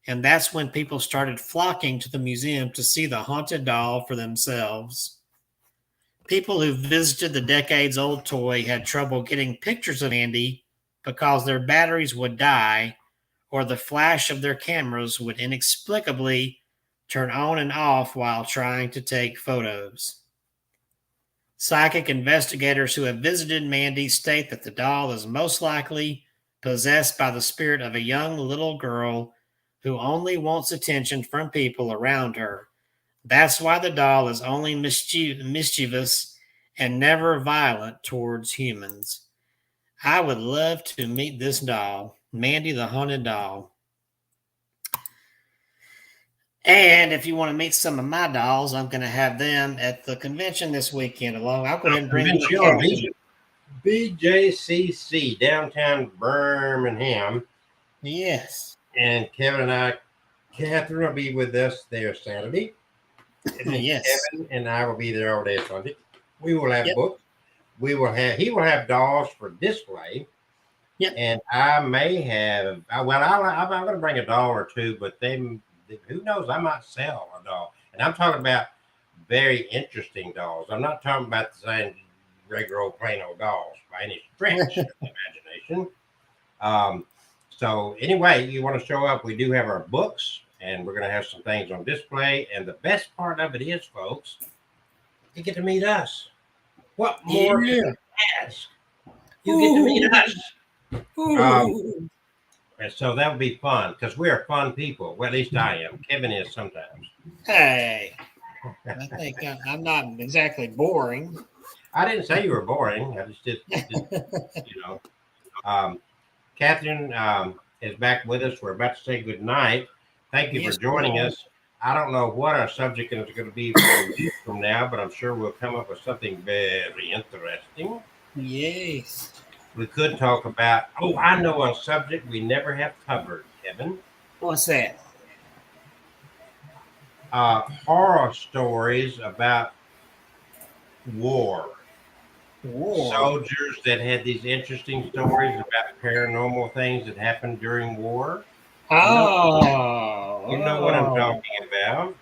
and that's when people started flocking to the museum to see the haunted doll for themselves. People who visited the decades-old toy had trouble getting pictures of Mandy because their batteries would die or the flash of their cameras would inexplicably turn on and off while trying to take photos. Psychic investigators who have visited Mandy state that the doll is most likely possessed by the spirit of a young little girl who only wants attention from people around her. That's why the doll is only mischievous and never violent towards humans. I would love to meet this doll, Mandy the Haunted Doll. And if you want to meet some of my dolls, I'm going to have them at the convention this weekend along. I'll go ahead and bring Convention, BJCC, downtown Birmingham. Yes. And Catherine will be with us there Saturday. And Yes. Kevin and I will be there all day Sunday. We will have books. He will have dolls for display. Yep. And I may have, I'm going to bring a doll or two, but who knows? I might sell a doll. And I'm talking about very interesting dolls. I'm not talking about the same regular old plain old dolls by any stretch of the imagination. So anyway, you want to show up, we do have our books, and we're going to have some things on display. And the best part of it is, folks, you get to meet us. What more can you ask? You get to meet us. And so that would be fun because we are fun people. Well, at least I am. Kevin is sometimes. Hey, I think I'm not exactly boring. I didn't say you were boring. I just Catherine is back with us. We're about to say good night. Thank you for joining us. I don't know what our subject is going to be from now, but I'm sure we'll come up with something very interesting. Yes. We could talk about, I know a subject we never have covered, Kevin. What's that? Horror stories about war. Soldiers that had these interesting stories about paranormal things that happened during war. You know what I'm talking about.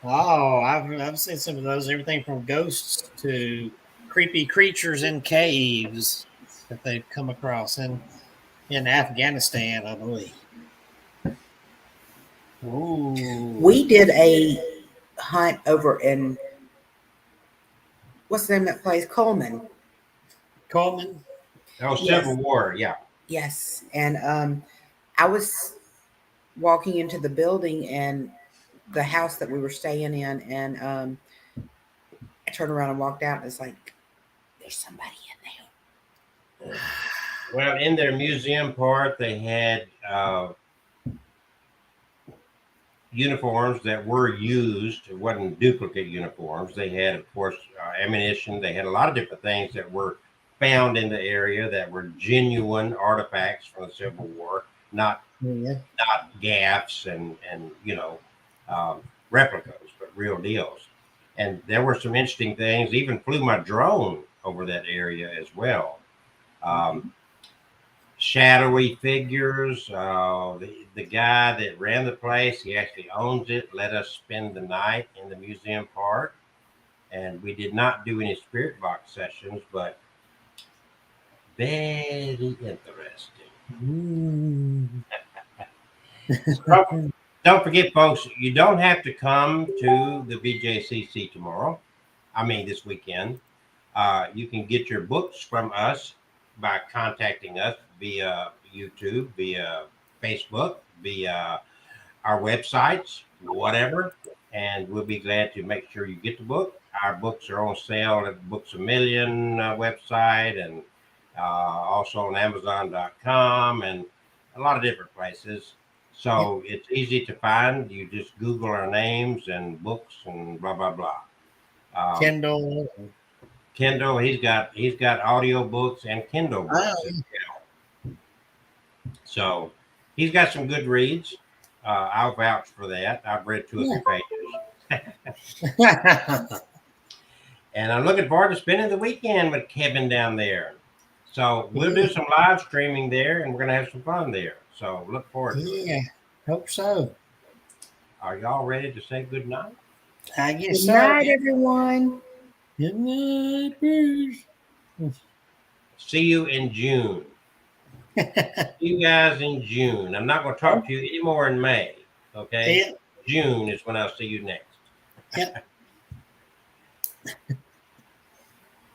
Oh, I've seen some of those. Everything from ghosts to creepy creatures in caves that they've come across in Afghanistan, I believe. Ooh. We did a hunt over in what's the name of that place? Coleman. Coleman. Oh, Yes. Civil War. Yeah. Yes. And I was walking into the building and the house that we were staying in, and I turned around and walked out, and it's like there's somebody in there. Well, in their museum part, they had uniforms that were used. It wasn't duplicate uniforms. They had, of course, ammunition. They had a lot of different things that were found in the area that were genuine artifacts from the Civil War, not Yeah. gaffs and replicas, but real deals. And there were some interesting things. Even flew my drone over that area as well. Shadowy figures. The guy that ran the place, he actually owns it. Let us spend the night in the museum park, and we did not do any spirit box sessions, but very interesting. Ooh. Don't forget, folks, you don't have to come to the BJCC tomorrow. I mean, this weekend. You can get your books from us by contacting us via YouTube, via Facebook, via our websites, whatever. And we'll be glad to make sure you get the book. Our books are on sale at Books A Million website, and also on Amazon.com and a lot of different places. So it's easy to find. You just Google our names and books and blah, blah, blah. Kendall. Kindle, he's got audio books and Kindle books Oh. as well. So he's got some good reads. I'll vouch for that. I've read two or three pages. And I'm looking forward to spending the weekend with Kevin down there. So we'll do some live streaming there, and we're going to have some fun there. So look forward to it. Yeah. Hope so. Are y'all ready to say good night? I guess Good so. night, everyone. Good night, Bruce. See you in June. See you guys in June. I'm not going to talk to you anymore in May. Okay? Yeah. June is when I'll see you next. Yep.